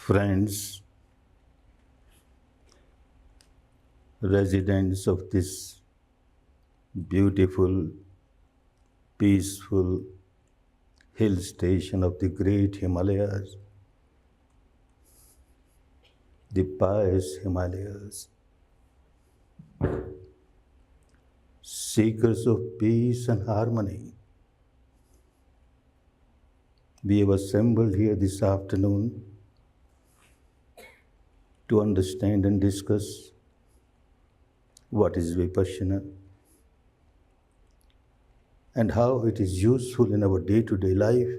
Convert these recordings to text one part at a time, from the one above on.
Friends, residents of this beautiful, peaceful hill station of the great Himalayas, the pious Himalayas, seekers of peace and harmony. We have assembled here this afternoon to understand and discuss what is Vipassana and how it is useful in our day-to-day life.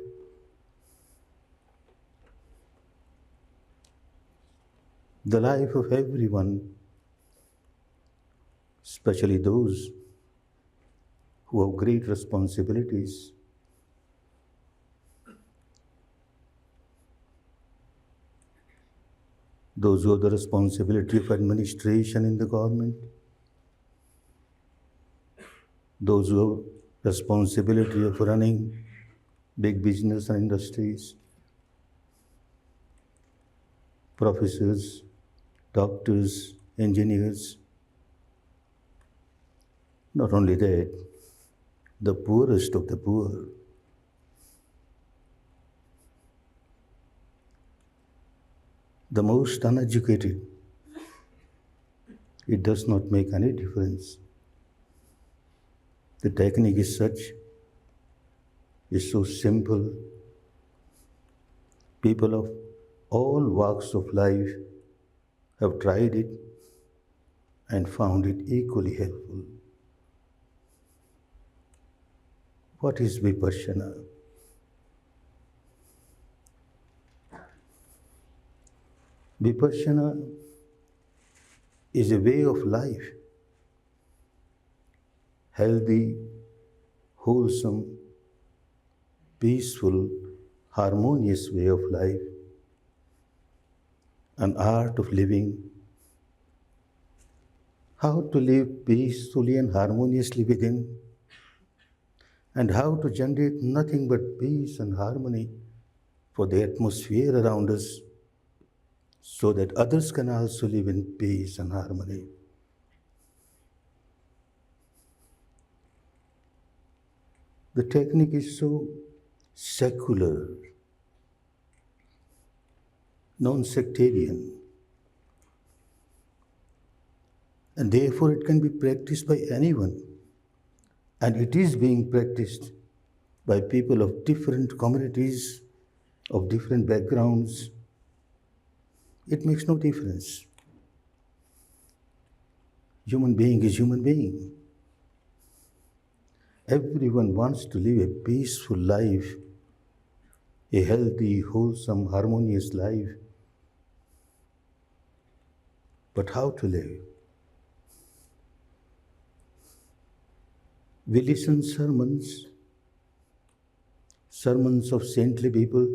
The life of everyone, especially those who have great responsibilities. Those who have the responsibility of administration in the government, those who have responsibility of running big business and industries, professors, doctors, engineers. Not only that, the poorest of the poor. The most uneducated. It does not make any difference. The technique is such, is so simple. People of all walks of life have tried it and found it equally helpful. What is Vipassana? Vipassana is a way of life, healthy, wholesome, peaceful, harmonious way of life, an art of living, how to live peacefully and harmoniously within, and how to generate nothing but peace and harmony for the atmosphere around us, so that others can also live in peace and harmony. The technique is so secular, non-sectarian, and therefore it can be practiced by anyone, and it is being practiced by people of different communities, of different backgrounds. It makes no difference. Human being is human being. Everyone wants to live a peaceful life, a healthy, wholesome, harmonious life. But how to live? We listen sermons of saintly people,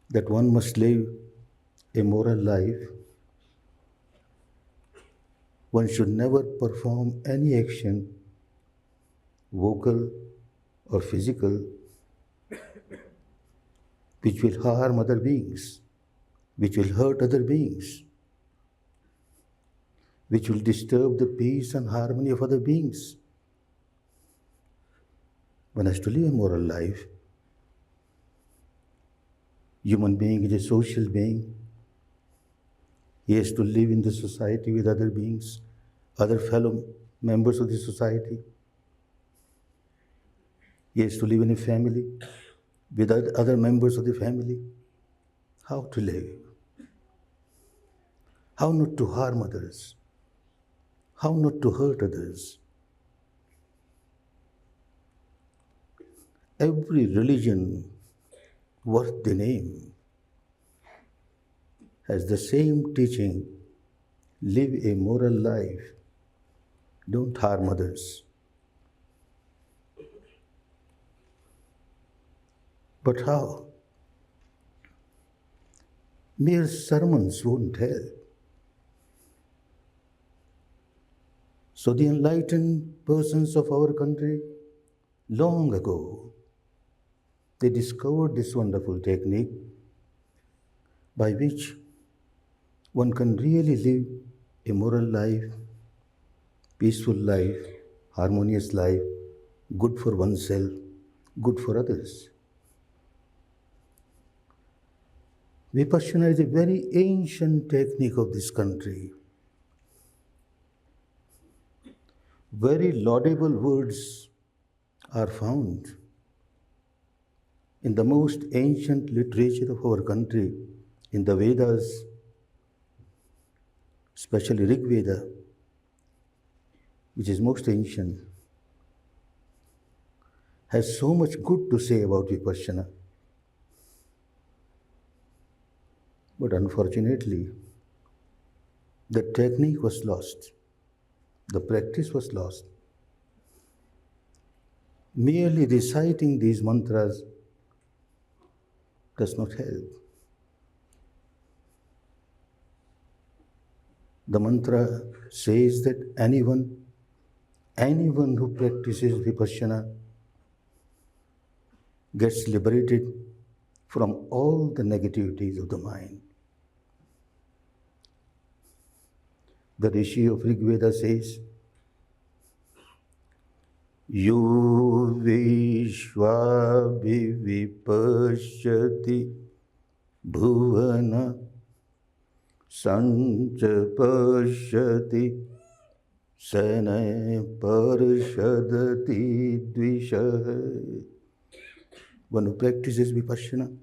that one must live a moral life. One should never perform any action, vocal or physical, which will harm other beings, which will hurt other beings, which will disturb the peace and harmony of other beings. One has to live a moral life. Human being is a social being. He has to live in the society with other beings, other fellow members of the society. He has to live in a family with other members of the family. How to live? How not to harm others? How not to hurt others? Every religion worth the name has the same teaching: live a moral life, don't harm others. But how? Mere sermons won't help. So the enlightened persons of our country, long ago, they discovered this wonderful technique by which one can really live a moral life, peaceful life, harmonious life, good for oneself, good for others. Vipassana is a very ancient technique of this country. Very laudable words are found in the most ancient literature of our country, in the Vedas, especially Rig Veda, which is most ancient, has so much good to say about Vipassana. But unfortunately, the technique was lost. The practice was lost. Merely reciting these mantras does not help. The mantra says that anyone who practices Vipassana gets liberated from all the negativities of the mind. The Rishi of Rig Veda says, Yo Vishwabhivipashyati Bhuvana Sanchapashyati Sane Parshadati Dvisha. One who practices Vipassana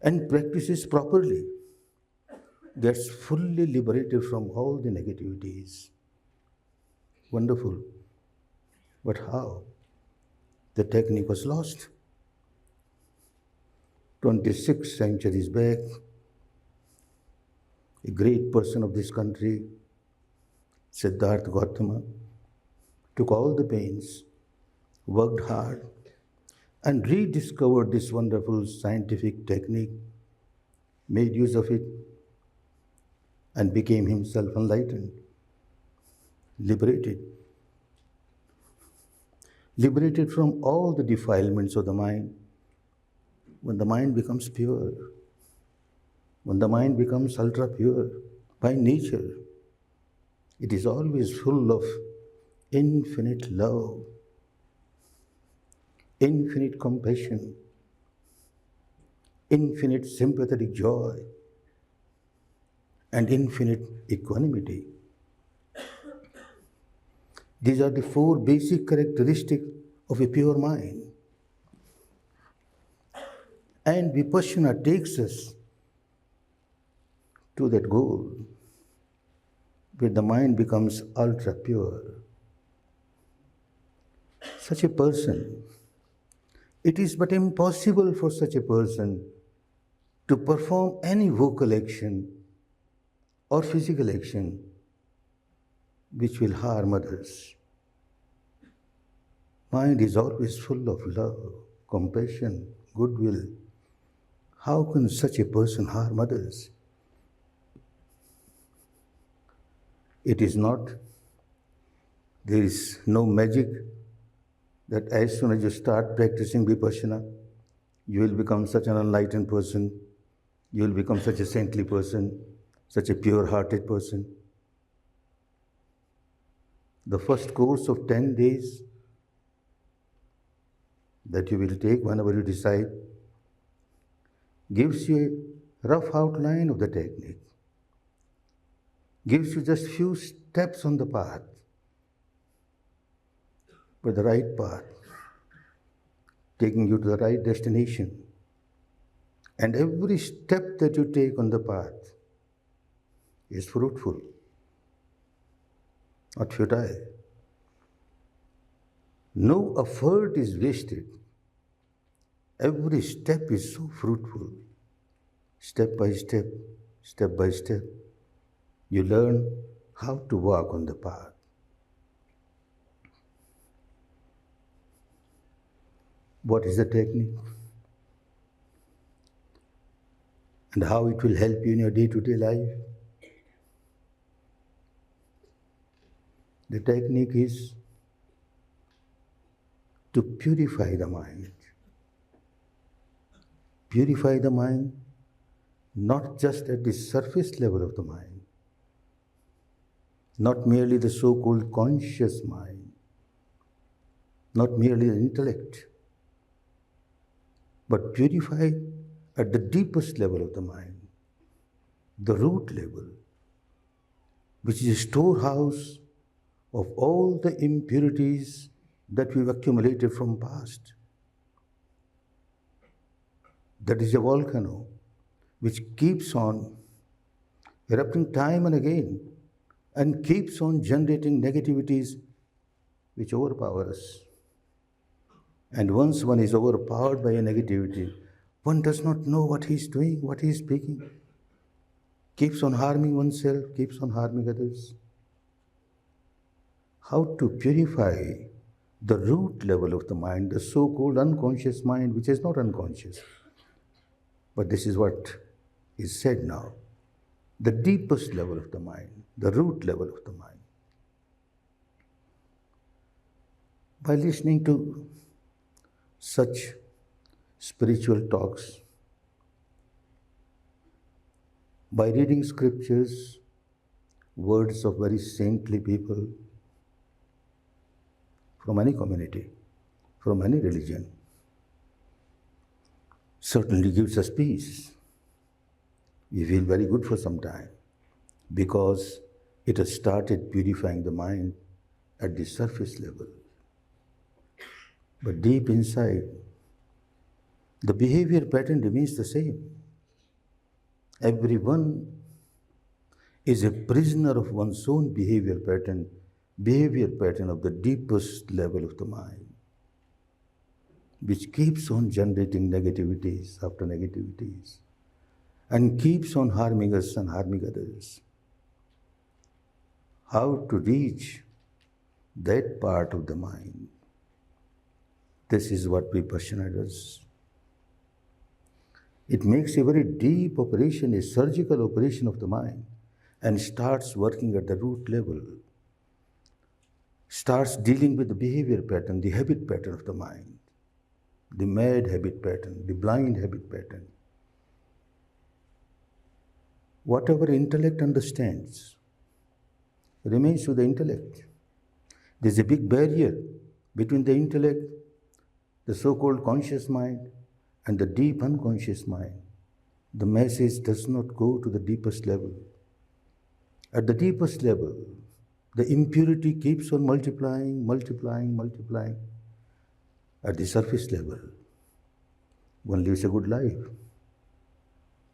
and practices properly, gets fully liberated from all the negativities. Wonderful. But how? The technique was lost. 26 centuries back, a great person of this country, Siddhartha Gautama, took all the pains, worked hard, and rediscovered this wonderful scientific technique, made use of it, and became himself enlightened, liberated from all the defilements of the mind. When the mind becomes pure, when the mind becomes ultra pure by nature, it is always full of infinite love, infinite compassion, infinite sympathetic joy, and infinite equanimity. These are the four basic characteristics of a pure mind. And Vipassana takes us to that goal, where the mind becomes ultra pure. Such a person, it is but impossible for such a person to perform any vocal action or physical action which will harm others. Mind is always full of love, compassion, goodwill. How can such a person harm others? It is not, there is no magic that as soon as you start practicing Vipassana, you will become such an enlightened person, you will become such a saintly person, such a pure-hearted person. The first course of 10 days that you will take whenever you decide gives you a rough outline of the technique, gives you just few steps on the path, but the right path, taking you to the right destination. And every step that you take on the path is fruitful, not futile. No effort is wasted. Every step is so fruitful. Step by step, you learn how to walk on the path. What is the technique? And how it will help you in your day-to-day life? The technique is to purify the mind. purify the mind, not just at the surface level of the mind, not merely the so-called conscious mind, not merely the intellect, but purify at the deepest level of the mind, the root level, which is a storehouse of all the impurities that we've accumulated from past. That is a volcano which keeps on erupting time and again and keeps on generating negativities which overpower us. And once one is overpowered by a negativity, one does not know what he's doing, what he's speaking. Keeps on harming oneself, keeps on harming others. How to purify the root level of the mind, the so-called unconscious mind, which is not unconscious. But this is what is said now. The deepest level of the mind, the root level of the mind. By listening to such spiritual talks, by reading scriptures, words of very saintly people from any community, from any religion, certainly gives us peace. We feel very good for some time because it has started purifying the mind at the surface level. But deep inside, the behavior pattern remains the same. Everyone is a prisoner of one's own behavior pattern of the deepest level of the mind, which keeps on generating negativities after negativities and keeps on harming us and harming others. How to reach that part of the mind? This is what Vipassana does. It makes a very deep operation, a surgical operation of the mind, and starts working at the root level, starts dealing with the behavior pattern, the habit pattern of the mind, the mad habit pattern, the blind habit pattern. Whatever intellect understands remains with the intellect. There's a big barrier between the intellect, the so-called conscious mind, and the deep unconscious mind. The message does not go to the deepest level. At the deepest level, the impurity keeps on multiplying. At the surface level, one lives a good life.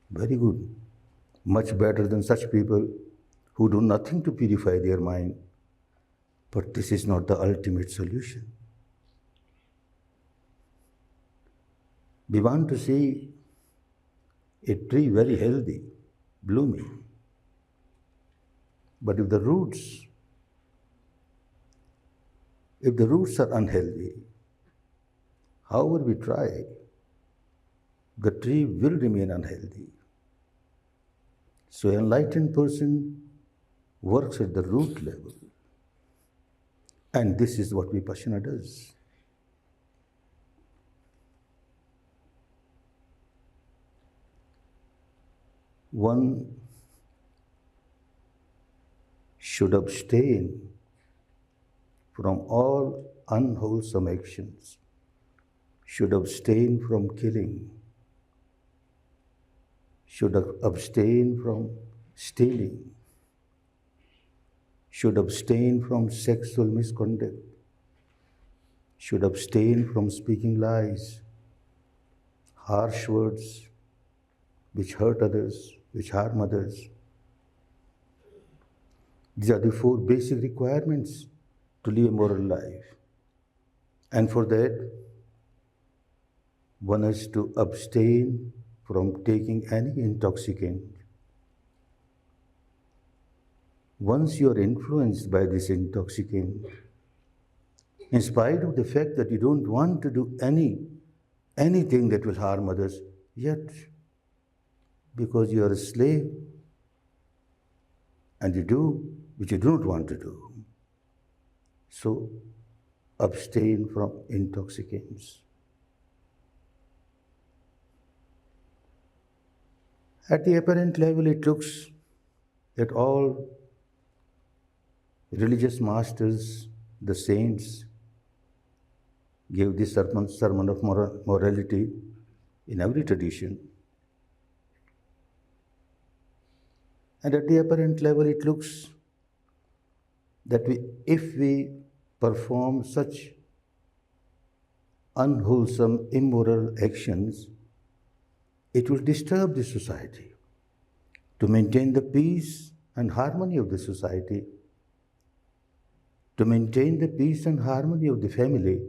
Very good. Much better than such people who do nothing to purify their mind. But this is not the ultimate solution. We want to see a tree very healthy, blooming. But if the roots are unhealthy, however we try, the tree will remain unhealthy. So an enlightened person works at the root level. And this is what Vipassana does. One should abstain from all unwholesome actions, should abstain from killing, should abstain from stealing, should abstain from sexual misconduct, should abstain from speaking lies, harsh words which hurt others, which harm others. These are the 4 basic requirements to live a moral life. And for that, one has to abstain from taking any intoxicant. Once you are influenced by this intoxicant, in spite of the fact that you don't want to do anything that will harm others, yet because you are a slave and you do which you don't want to do. So abstain from intoxicants. At the apparent level, it looks that all religious masters, the saints, gave this sermon of morality in every tradition. And at the apparent level, it looks that if we perform such unwholesome, immoral actions, it will disturb the society. To maintain the peace and harmony of the society, to maintain the peace and harmony of the family,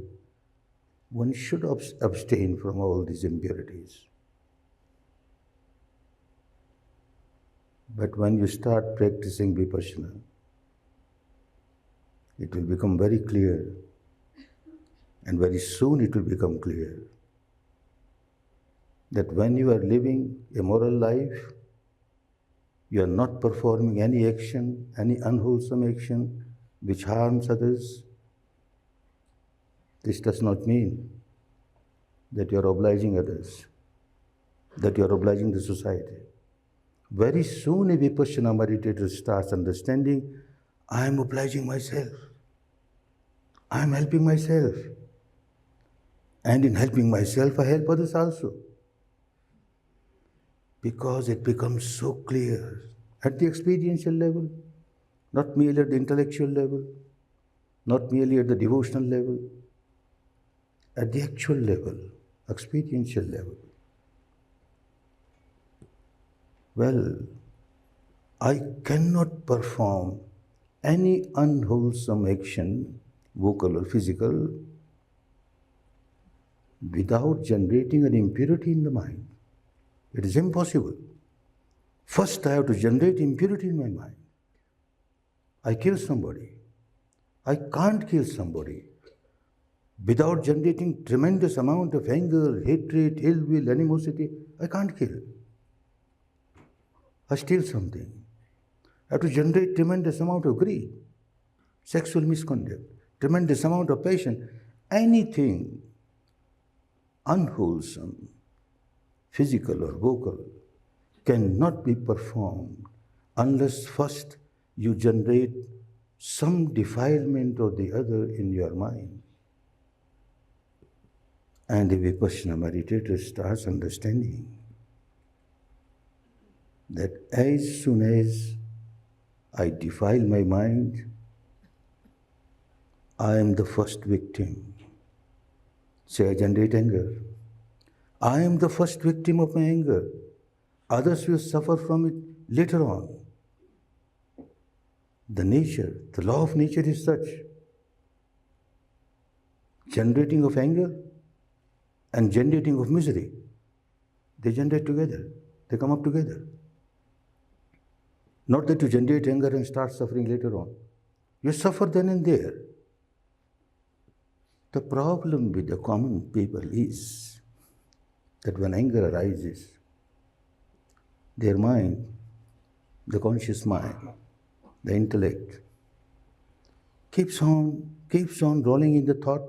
one should abstain from all these impurities. But when you start practicing Vipassana, it will become very clear, and very soon it will become clear that when you are living a moral life, you are not performing any action, any unwholesome action which harms others. This does not mean that you are obliging others, that you are obliging the society. Very soon a Vipassana meditator starts understanding, I am obliging myself, I am helping myself, and in helping myself I help others also. Because it becomes so clear at the experiential level, not merely at the intellectual level, not merely at the devotional level, at the actual level, experiential level. Well, I cannot perform any unwholesome action, vocal or physical, without generating an impurity in the mind. It is impossible. First, I have to generate impurity in my mind. I kill somebody. I can't kill somebody without generating tremendous amount of anger, hatred, ill will, animosity. I can't kill. I steal something. I have to generate tremendous amount of greed, sexual misconduct, tremendous amount of passion. Anything unwholesome, physical or vocal, cannot be performed unless first you generate some defilement or the other in your mind. And the Vipassana meditator starts understanding that as soon as I defile my mind, I am the first victim. Say I generate anger. I am the first victim of my anger. Others will suffer from it later on. The nature, the law of nature is such. Generating of anger and generating of misery, they generate together. They come up together. Not that you generate anger and start suffering later on. You suffer then and there. The problem with the common people is that when anger arises, their mind, the conscious mind, the intellect, keeps on rolling in the thought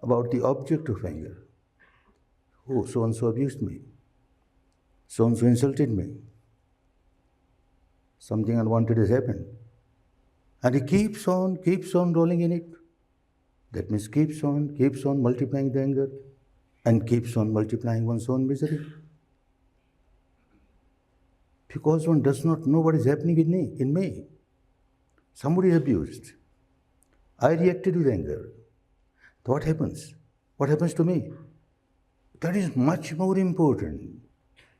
about the object of anger. Oh, so-and-so abused me. So-and-so insulted me. Something unwanted has happened. And he keeps on rolling in it. That means keeps on multiplying the anger and keeps on multiplying one's own misery. Because one does not know what is happening in me. Somebody is abused. I reacted with anger. What happens? What happens to me? That is much more important.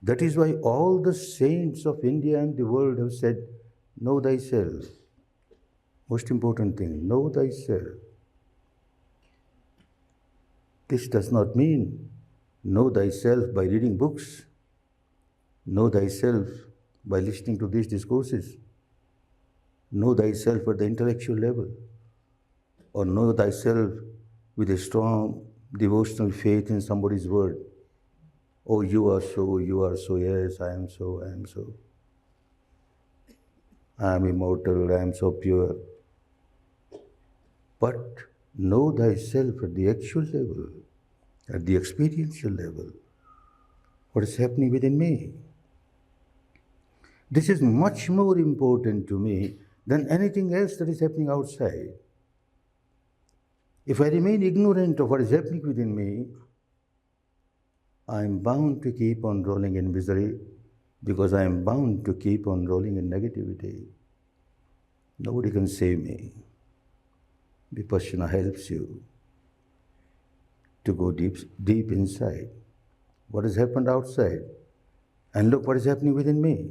That is why all the saints of India and the world have said, know thyself. Most important thing, know thyself. This does not mean know thyself by reading books. Know thyself by listening to these discourses. Know thyself at the intellectual level. Or know thyself with a strong devotional faith in somebody's word. Oh, you are so, yes, I am so. I am immortal, I am so pure. But know thyself at the actual level, at the experiential level. what is happening within me. This is much more important to me than anything else that is happening outside. If I remain ignorant of what is happening within me, I am bound to keep on rolling in misery because I am bound to keep on rolling in negativity. Nobody can save me. Vipassana helps you to go deep inside. What has happened outside? And look what is happening within me.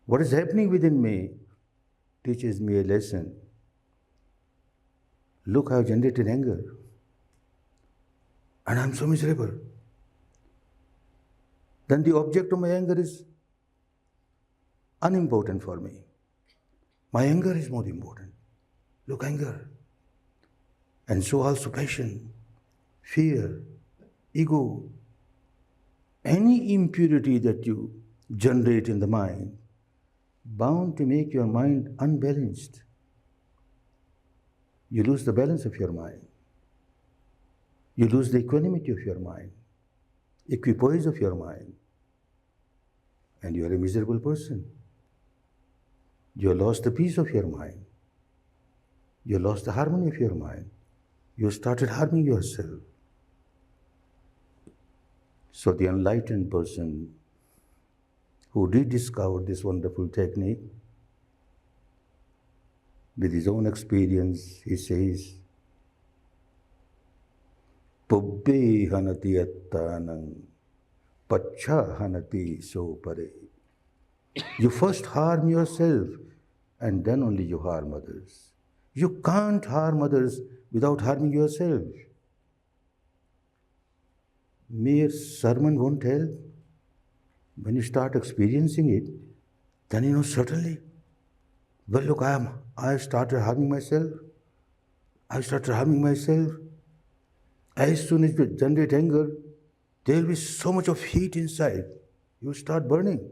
What is happening within me teaches me a lesson. Look, I have generated anger. And I am so miserable. Then the object of my anger is unimportant for me. My anger is more important. Look, anger. And so also passion, fear, ego, any impurity that you generate in the mind, bound to make your mind unbalanced. You lose the balance of your mind. You lose the equanimity of your mind, equipoise of your mind, and you are a miserable person. You have lost the peace of your mind. You have lost the harmony of your mind. You started harming yourself. So the enlightened person who rediscovered this wonderful technique, with his own experience, he says, Pubbe hanati attanang, pacha hanati so pare. You first harm yourself and then only you harm others. You can't harm others without harming yourself. Mere sermon won't help. When you start experiencing it, then you know certainly, well, look, I started harming myself. I started harming myself. As soon as you generate anger, there will be so much of heat inside. You start burning.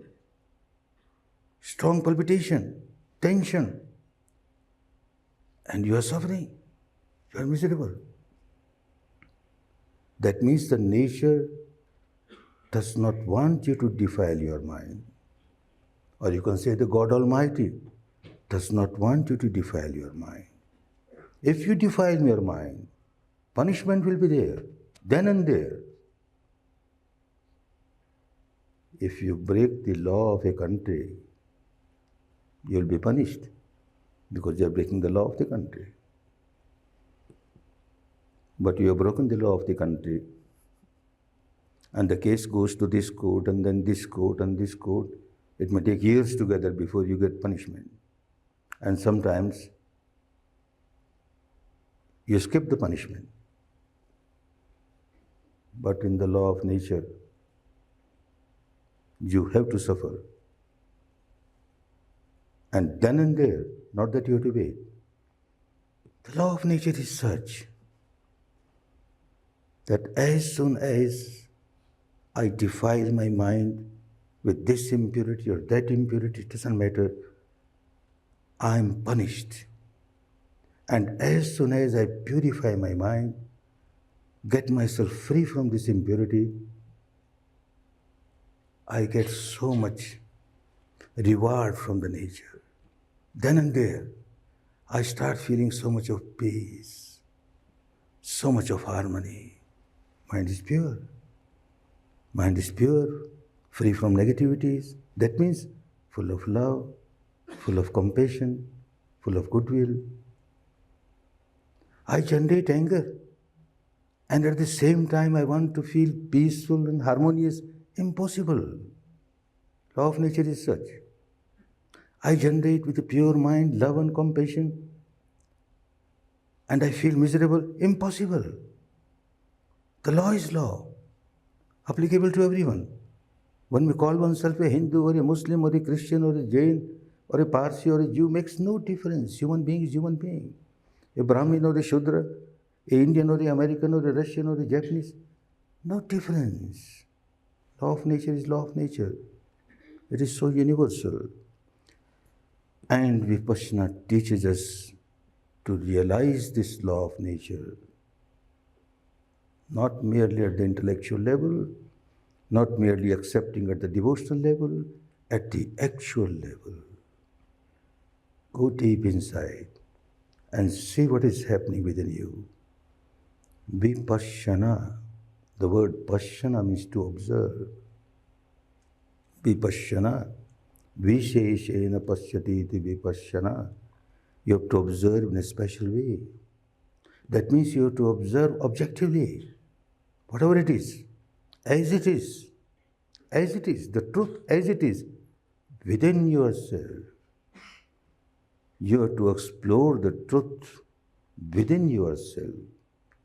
Strong palpitation, tension. And you are suffering. You are miserable. That means the nature does not want you to defile your mind. Or you can say the God Almighty does not want you to defile your mind. If you defile your mind, punishment will be there, then and there. If you break the law of a country, you will be punished because you are breaking the law of the country. But you have broken the law of the country, and the case goes to this court, and then this court, and this court. It may take years together before you get punishment. And sometimes you skip the punishment. But in the law of nature, you have to suffer. And then and there, not that you have to wait. The law of nature is such that as soon as I defile my mind with this impurity or that impurity, it doesn't matter, I am punished. And as soon as I purify my mind, get myself free from this impurity, I get so much reward from the nature. Then and there, I start feeling so much of peace, so much of harmony. Mind is pure. Mind is pure, free from negativities. That means full of love, full of compassion, full of goodwill. I generate anger, and at the same time I want to feel peaceful and harmonious. Impossible. Law of nature is such. I generate with a pure mind love and compassion, and I feel miserable. Impossible. The law is law, applicable to everyone. One may call oneself a Hindu or a Muslim or a Christian or a Jain or a Parsi or a Jew, makes no difference. Human being is human being. A Brahmin or a Shudra, a Indian or a American or a Russian or a Japanese, no difference. Law of nature is law of nature. It is so universal. And Vipassana teaches us to realize this law of nature, not merely at the intellectual level, not merely accepting at the devotional level, at the actual level. Go deep inside and see what is happening within you. Vipassana. The word pasana means to observe. Vipassana. Visheshena pasyati iti vipassana. You have to observe in a special way. That means you have to observe objectively, whatever it is, as it is, the truth as it is, within yourself. You have to explore the truth within yourself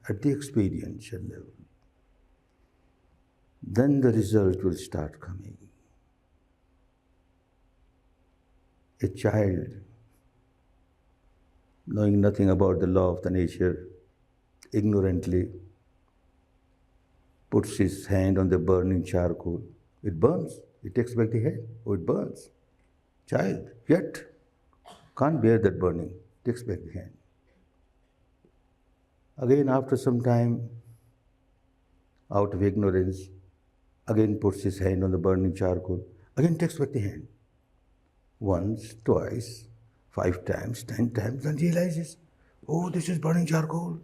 at the experiential level. Then the result will start coming. A child, knowing nothing about the law of the nature, ignorantly puts his hand on the burning charcoal. It burns. He takes back the hand. Oh, it burns. Child, yet can't bear that burning. Takes back the hand. Again, after some time, out of ignorance, again puts his hand on the burning charcoal. Again takes back the hand. Once, twice, 5 times, 10 times, and realizes, oh, this is burning charcoal.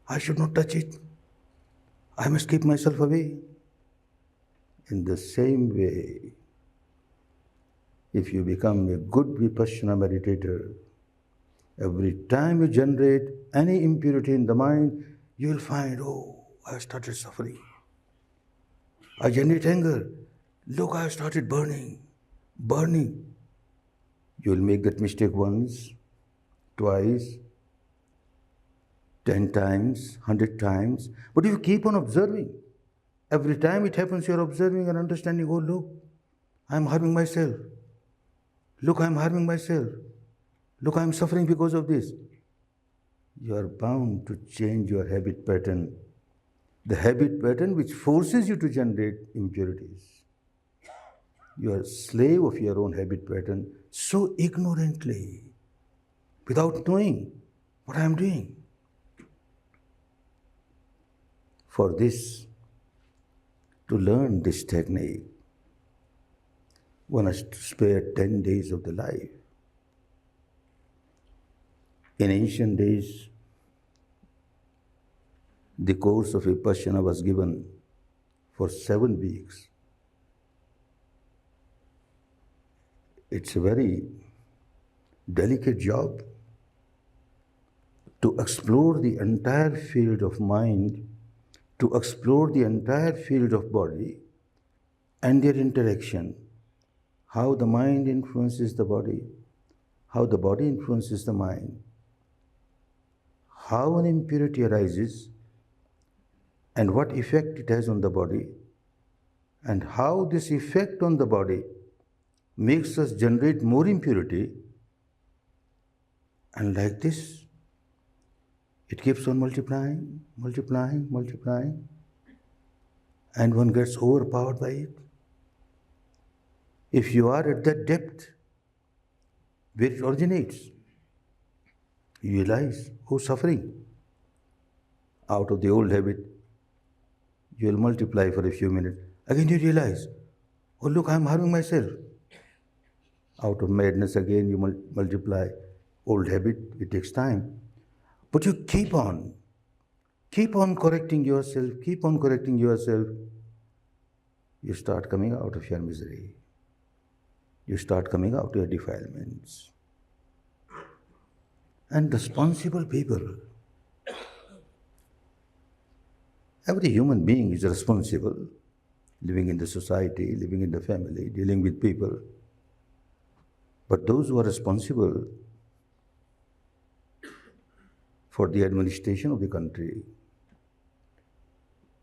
I should not touch it. I must keep myself away. In the same way, if you become a good Vipassana meditator, every time you generate any impurity in the mind, you will find, oh, I have started suffering. I generate anger. Look, I have started burning. You will make that mistake once, twice, 10 times, 100 times. But if you keep on observing, every time it happens, you are observing and understanding, oh, look, I am harming myself. Look, I am harming myself. Look, I am suffering because of this. You are bound to change your habit pattern. The habit pattern which forces you to generate impurities. You are a slave of your own habit pattern so ignorantly, without knowing what I am doing. For this, to learn this technique, one has to spare 10 days of the life. In ancient days, the course of Vipassana was given for 7 weeks. It's a very delicate job to explore the entire field of mind, to explore the entire field of body and their interaction, how the mind influences the body, how the body influences the mind, how an impurity arises and what effect it has on the body, and how this effect on the body makes us generate more impurity, and like this, it keeps on multiplying, and one gets overpowered by it. If you are at that depth where it originates, you realize, oh, suffering. Out of the old habit, you will multiply for a few minutes. Again you realize, oh, look, I am harming myself. Out of madness, again you multiply. Old habit, it takes time. But you keep on correcting yourself, you start coming out of your misery. You start coming out of your defilements. And responsible people, every human being is responsible, living in the society, living in the family, dealing with people. But those who are responsible for the administration of the country,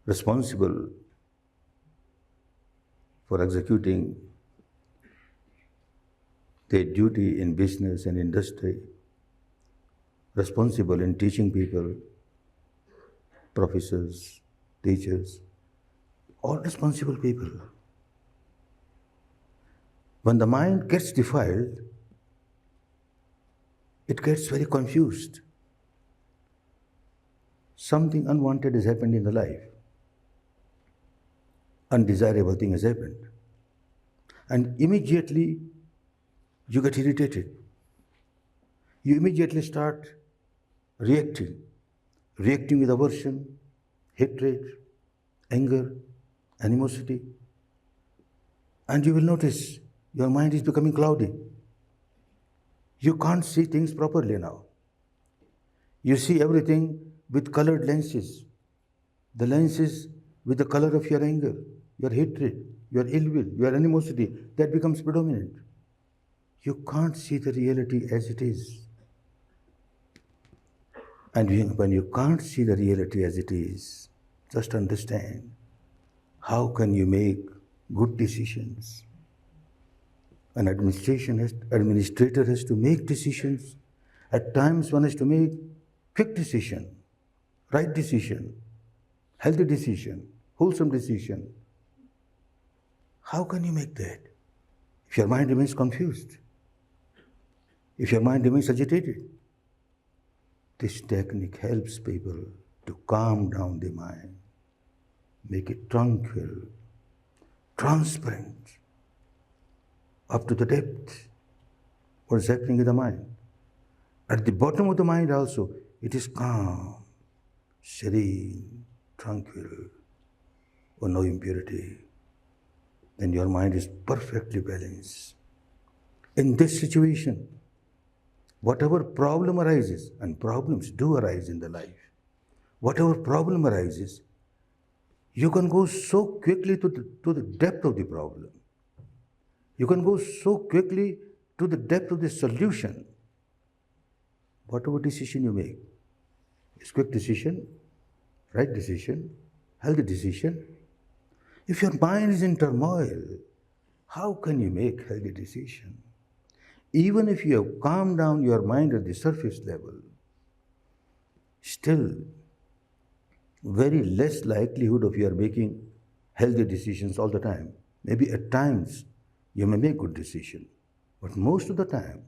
responsible for executing their duty in business and industry, responsible in teaching people, professors, teachers, all responsible people. When the mind gets defiled, it gets very confused. Something unwanted has happened in the life. undesirable thing has happened. And immediately you get irritated. You immediately start reacting with aversion, hatred, anger, animosity. And you will notice your mind is becoming cloudy. You can't see things properly now. You see everything with colored lenses. The lenses with the color of your anger, your hatred, your ill will, your animosity, that becomes predominant. You can't see the reality as it is. And when you can't see the reality as it is, just understand, how can you make good decisions? An administrator has to make decisions. At times one has to make quick decision, right decision, healthy decision, wholesome decision. How can you make that if your mind remains confused? If your mind remains agitated? This technique helps people to calm down the mind, make it tranquil, transparent, up to the depth, what is happening in the mind. At the bottom of the mind also, it is calm, serene, tranquil, or no impurity. Then your mind is perfectly balanced. In this situation, whatever problem arises, and problems do arise in the life, whatever problem arises, you can go so quickly to the depth of the problem. You can go so quickly to the depth of the solution. Whatever decision you make, it's quick decision, right decision, healthy decision. If your mind is in turmoil, how can you make healthy decision? Even if you have calmed down your mind at the surface level, still very less likelihood of you are making healthy decisions all the time. Maybe at times you may make good decision, but most of the time,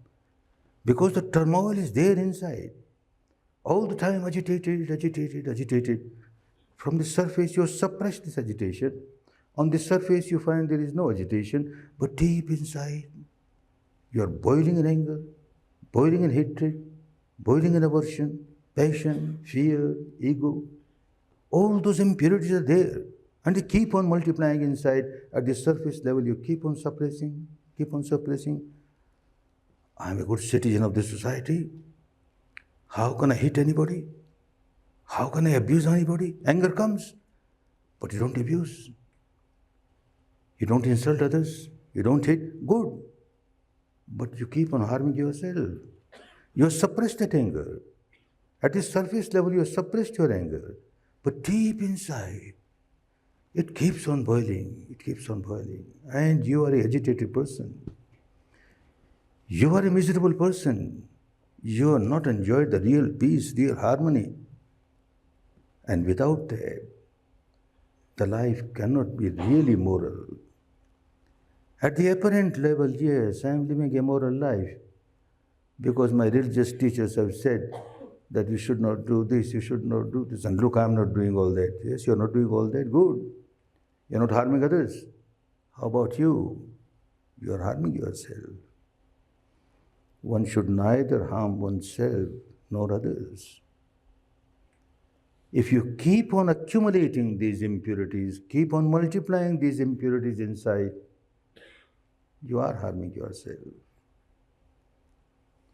because the turmoil is there inside, all the time agitated. From the surface you suppress this agitation. On the surface you find there is no agitation, but deep inside you are boiling in anger, boiling in hatred, boiling in aversion, passion, fear, ego. All those impurities are there, and they keep on multiplying inside. At the surface level you keep on suppressing. I am a good citizen of this society. How can I hit anybody? How can I abuse anybody? Anger comes, but you don't abuse. You don't insult others. You don't hit. Good. But you keep on harming yourself. You have suppressed that anger. At the surface level, you have suppressed your anger. But deep inside, it keeps on boiling. And you are an agitated person. You are a miserable person. You have not enjoyed the real peace, real harmony. And without that, the life cannot be really moral. At the apparent level, yes, I am living a moral life because my religious teachers have said that you should not do this, you should not do this. And look, I am not doing all that. Yes, you are not doing all that. Good. You are not harming others. How about you? You are harming yourself. One should neither harm oneself nor others. If you keep on accumulating these impurities, keep on multiplying these impurities inside, you are harming yourself.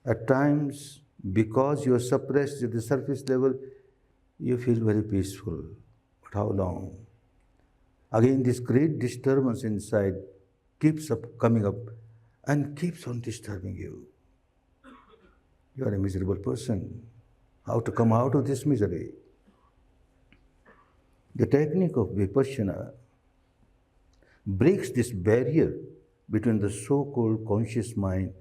At times, because you are suppressed at the surface level, you feel very peaceful. But how long? Again, this great disturbance inside keeps coming up and keeps on disturbing you. You are a miserable person. How to come out of this misery? The technique of Vipassana breaks this barrier between the so-called conscious mind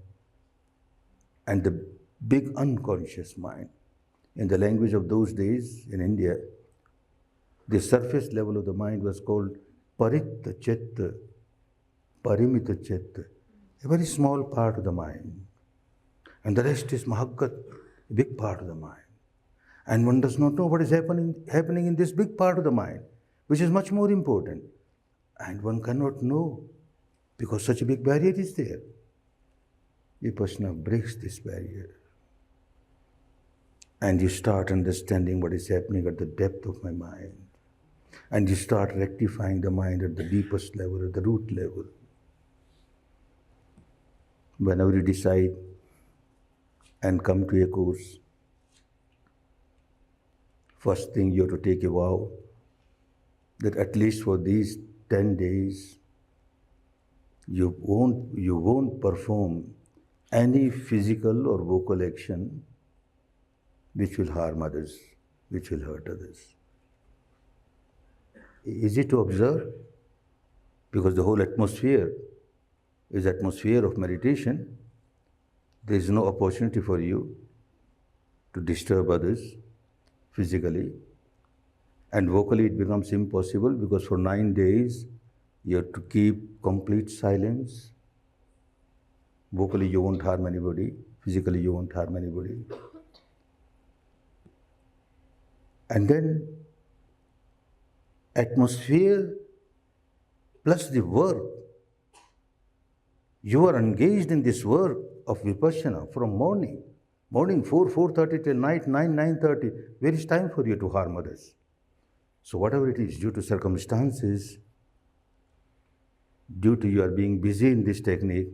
and the big unconscious mind. In the language of those days in India, the surface level of the mind was called Paritta Chitta, Parimita Chitta, a very small part of the mind. And the rest is Mahaggat, a big part of the mind. And one does not know what is happening in this big part of the mind, which is much more important. And one cannot know because such a big barrier is there. Vipassana breaks this barrier. And you start understanding what is happening at the depth of my mind. And you start rectifying the mind at the deepest level, at the root level. Whenever you decide and come to a course, first thing you have to take a vow that at least for these 10 days, you won't perform any physical or vocal action which will harm others, which will hurt others. Easy to observe because the whole atmosphere is atmosphere of meditation. There is no opportunity for you to disturb others physically, and vocally it becomes impossible because for 9 days you have to keep complete silence. Vocally you won't harm anybody, physically you won't harm anybody. And then atmosphere plus the work. You are engaged in this work of Vipassana from morning 4:30 till night 9:30. Where is time for you to harm others? So whatever it is, due to circumstances, due to you are being busy in this technique,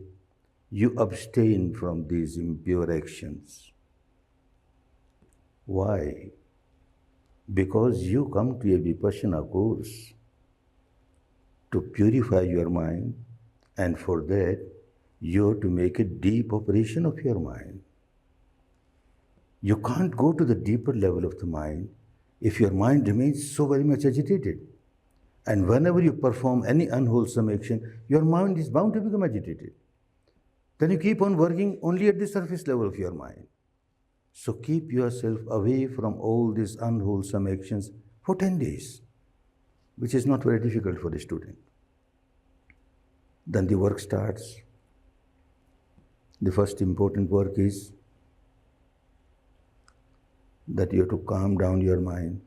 you abstain from these impure actions. Why? Because you come to a Vipassana course to purify your mind, and for that you have to make a deep operation of your mind. You can't go to the deeper level of the mind if your mind remains so very much agitated. And whenever you perform any unwholesome action, your mind is bound to become agitated. Then you keep on working only at the surface level of your mind. So keep yourself away from all these unwholesome actions for 10 days, which is not very difficult for the student. Then the work starts. The first important work is that you have to calm down your mind,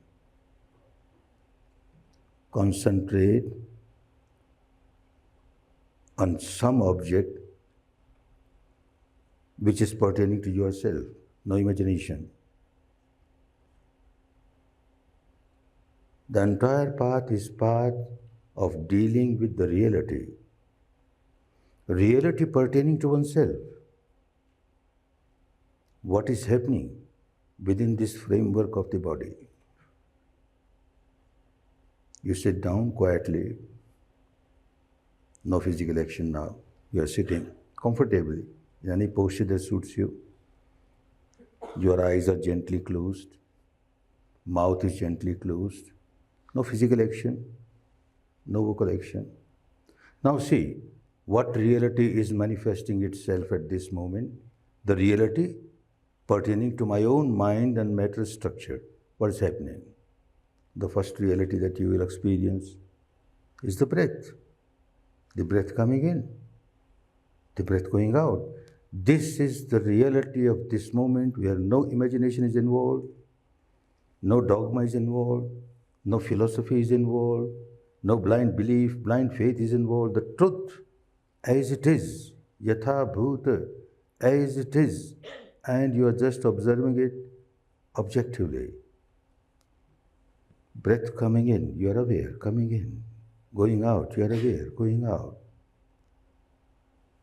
concentrate on some object which is pertaining to yourself, no imagination. The entire path is path of dealing with the reality pertaining to oneself. What is happening within this framework of the body? You sit down quietly, no physical action now. You are sitting comfortably in any posture that suits you. Your eyes are gently closed, mouth is gently closed, no physical action, no vocal action. Now see, what reality is manifesting itself at this moment? The reality pertaining to my own mind and matter structure. What is happening? The first reality that you will experience is the breath. The breath coming in, the breath going out. This is the reality of this moment where no imagination is involved, no dogma is involved, no philosophy is involved, no blind belief, blind faith is involved. The truth as it is, yatha bhuta, as it is, and you are just observing it objectively. Breath coming in, you are aware, coming in. Going out, you are aware, going out.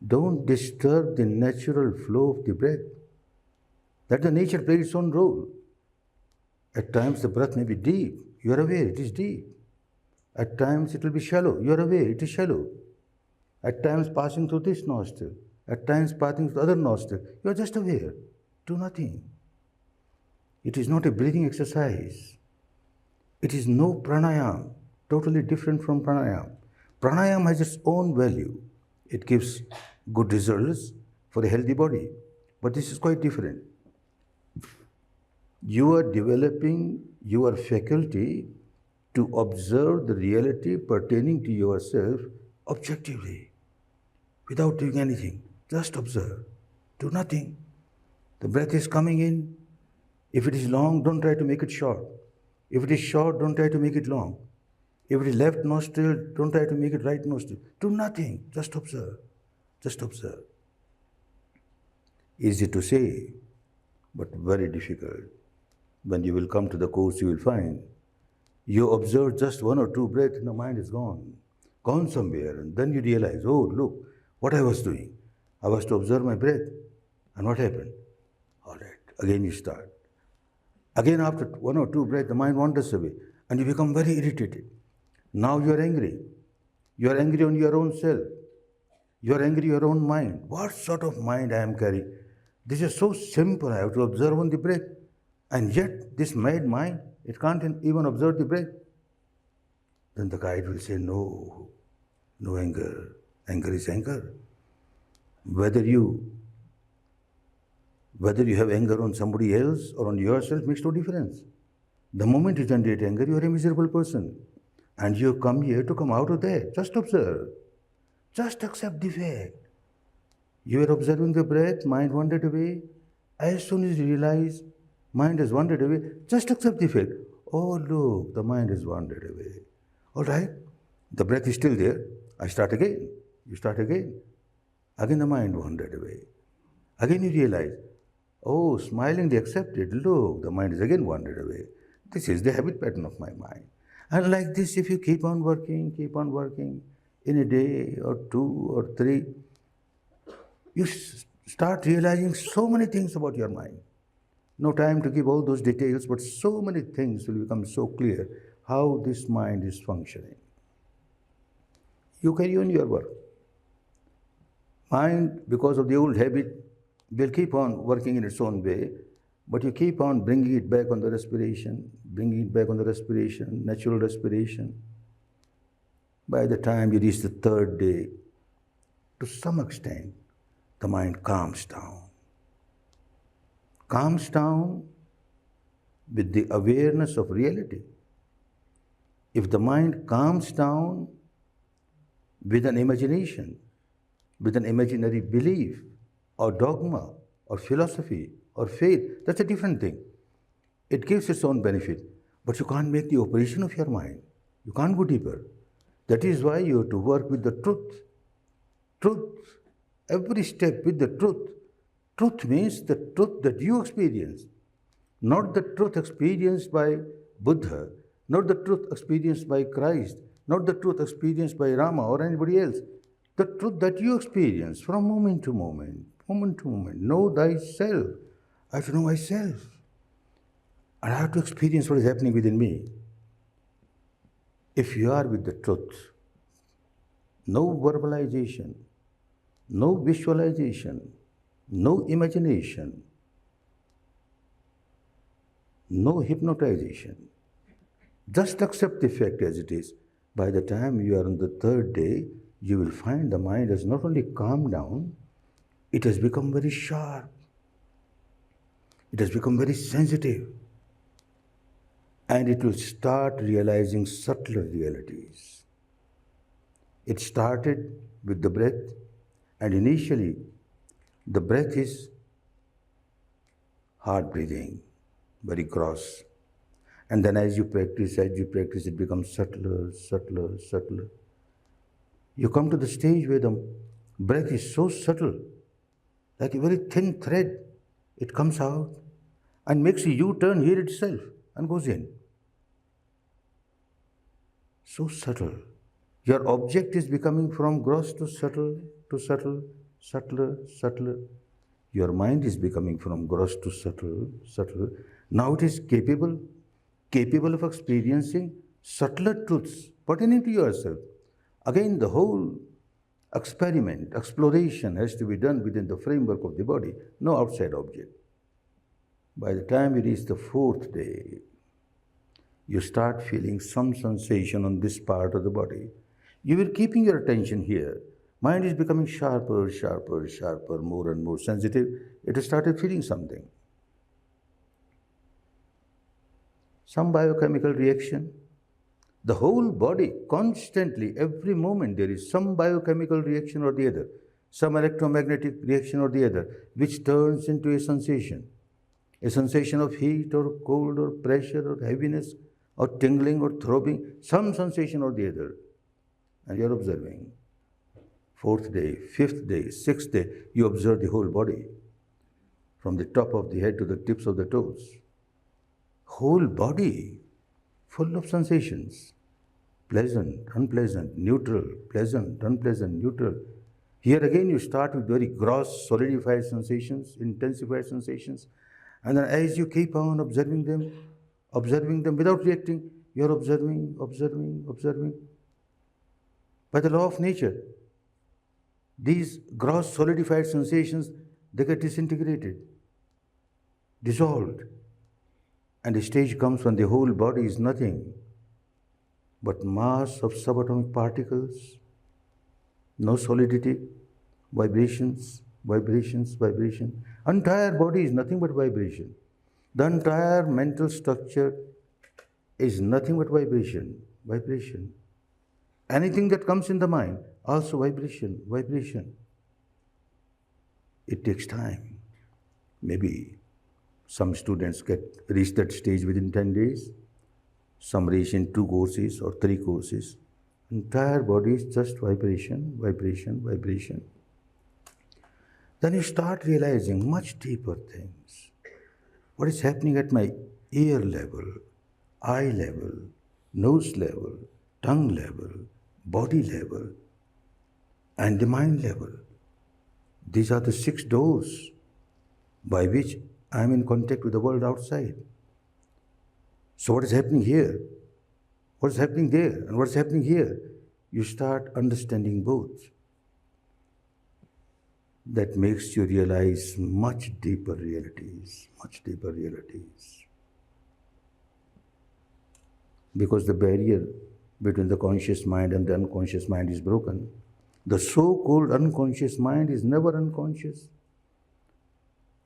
Don't disturb the natural flow of the breath. Let the nature play its own role. At times the breath may be deep, you are aware, it is deep. At times it will be shallow, you are aware, it is shallow. At times passing through this nostril, at times passing through the other nostril, you are just aware, do nothing. It is not a breathing exercise. It is no pranayam, totally different from pranayam. Pranayam has its own value. It gives good results for a healthy body. But this is quite different. You are developing your faculty to observe the reality pertaining to yourself objectively, without doing anything. Just observe. Do nothing. The breath is coming in. If it is long, don't try to make it short. If it is short, don't try to make it long. If it is left nostril, don't try to make it right nostril. Do nothing, just observe. Just observe. Easy to say, but very difficult. When you will come to the course, you will find you observe just one or two breaths and the mind is gone somewhere. And then you realize, oh, look, what I was doing. I was to observe my breath. And what happened? All right, again you start. Again, after one or two breaths, the mind wanders away and you become very irritated. Now you are angry. You are angry on your own self. You are angry your own mind. What sort of mind I am carrying? This is so simple. I have to observe on the breath. And yet, this mad mind, it can't even observe the breath. Then the guide will say, no anger. Anger is anger. Whether you have anger on somebody else or on yourself makes no difference. The moment you generate anger, you are a miserable person. And you come here to come out of that. Just observe. Just accept the fact. You are observing the breath, mind wandered away. As soon as you realize mind has wandered away, just accept the fact. Oh, look, the mind has wandered away. All right, the breath is still there. I start again. You start again. Again the mind wandered away. Again you realize, oh, smilingly accepted. Look, the mind is again wandered away. This is the habit pattern of my mind. And like this, if you keep on working in a day or two or three, you start realizing so many things about your mind. No time to give all those details, but so many things will become so clear how this mind is functioning. You carry on your work. Mind, because of the old habit, will keep on working in its own way, but you keep on bringing it back on the respiration, natural respiration. By the time you reach the third day, to some extent, the mind calms down. Calms down with the awareness of reality. If the mind calms down with an imagination, with an imaginary belief or dogma or philosophy or faith, that's a different thing. It gives its own benefit, but you can't make the operation of your mind. You can't go deeper. That is why you have to work with the truth. Truth, every step with the truth. Truth means the truth that you experience, not the truth experienced by Buddha, not the truth experienced by Christ, not the truth experienced by Rama or anybody else. The truth that you experience from moment to moment. Know thyself. I have to know myself. And I have to experience what is happening within me. If you are with the truth, no verbalization, no visualization, no imagination, no hypnotization. Just accept the fact as it is. By the time you are on the third day, you will find the mind has not only calmed down, it has become very sharp. It has become very sensitive. And it will start realizing subtler realities. It started with the breath, and initially, the breath is hard breathing, very gross. And then as you practice, it becomes subtler. You come to the stage where the breath is so subtle, like a very thin thread. It comes out and makes a U-turn here itself and goes in. So subtle. Your object is becoming from gross to subtle, subtler. Your mind is becoming from gross to subtle. Now it is capable of experiencing subtler truths pertaining to yourself. Again, the whole exploration has to be done within the framework of the body, no outside object. By the time you reach the fourth day, you start feeling some sensation on this part of the body. You were keeping your attention here. Mind is becoming sharper, more and more sensitive. It has started feeling something. Some biochemical reaction. The whole body, constantly, every moment, there is some biochemical reaction or the other, some electromagnetic reaction or the other, which turns into a sensation of heat or cold or pressure or heaviness or tingling or throbbing, some sensation or the other. And you're observing. Fourth day, fifth day, sixth day, you observe the whole body, from the top of the head to the tips of the toes. Whole body full of sensations. Pleasant, unpleasant, neutral, pleasant, unpleasant, neutral. Here again you start with very gross, solidified sensations, intensified sensations. And then as you keep on observing them without reacting, you're observing, observing, observing. By the law of nature, these gross, solidified sensations, they get disintegrated, dissolved. And the stage comes when the whole body is nothing but mass of subatomic particles, no solidity, vibrations, vibrations, vibration. Entire body is nothing but vibration. The entire mental structure is nothing but vibration, vibration. Anything that comes in the mind, also vibration, vibration. It takes time. Maybe some students reach that stage within 10 days. Some reach in 2 courses or 3 courses. Entire body is just vibration, vibration, vibration. Then you start realizing much deeper things. What is happening at my ear level, eye level, nose level, tongue level, body level, and the mind level. These are the 6 doors by which I am in contact with the world outside. So what is happening here? What is happening there? And what is happening here? You start understanding both. That makes you realize much deeper realities, much deeper realities. Because the barrier between the conscious mind and the unconscious mind is broken. The so-called unconscious mind is never unconscious.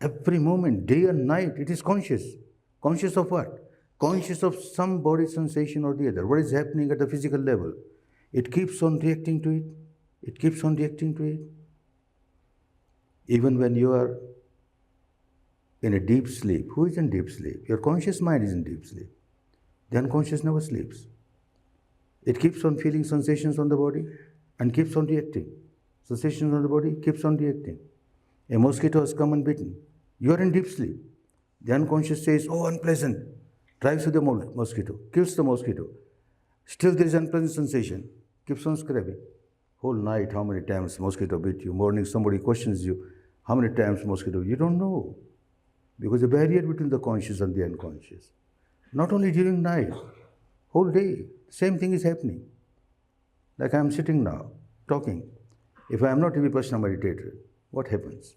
Every moment, day and night, it is conscious. Conscious of what? Conscious of some body sensation or the other. What is happening at the physical level? It keeps on reacting to it. It keeps on reacting to it. Even when you are in a deep sleep, who is in deep sleep? Your conscious mind is in deep sleep. The unconscious never sleeps. It keeps on feeling sensations on the body and keeps on reacting. Sensations on the body keeps on reacting. A mosquito has come and bitten. You are in deep sleep. The unconscious says, oh, unpleasant. Drives to the mosquito, kills the mosquito. Still there is unpleasant sensation. Keeps on scratching. Whole night, how many times mosquito bit you? Morning, somebody questions you, how many times mosquito? You don't know. Because the barrier between the conscious and the unconscious. Not only during night, whole day, same thing is happening. Like I am sitting now, talking. If I am not a Vipassana meditator, what happens?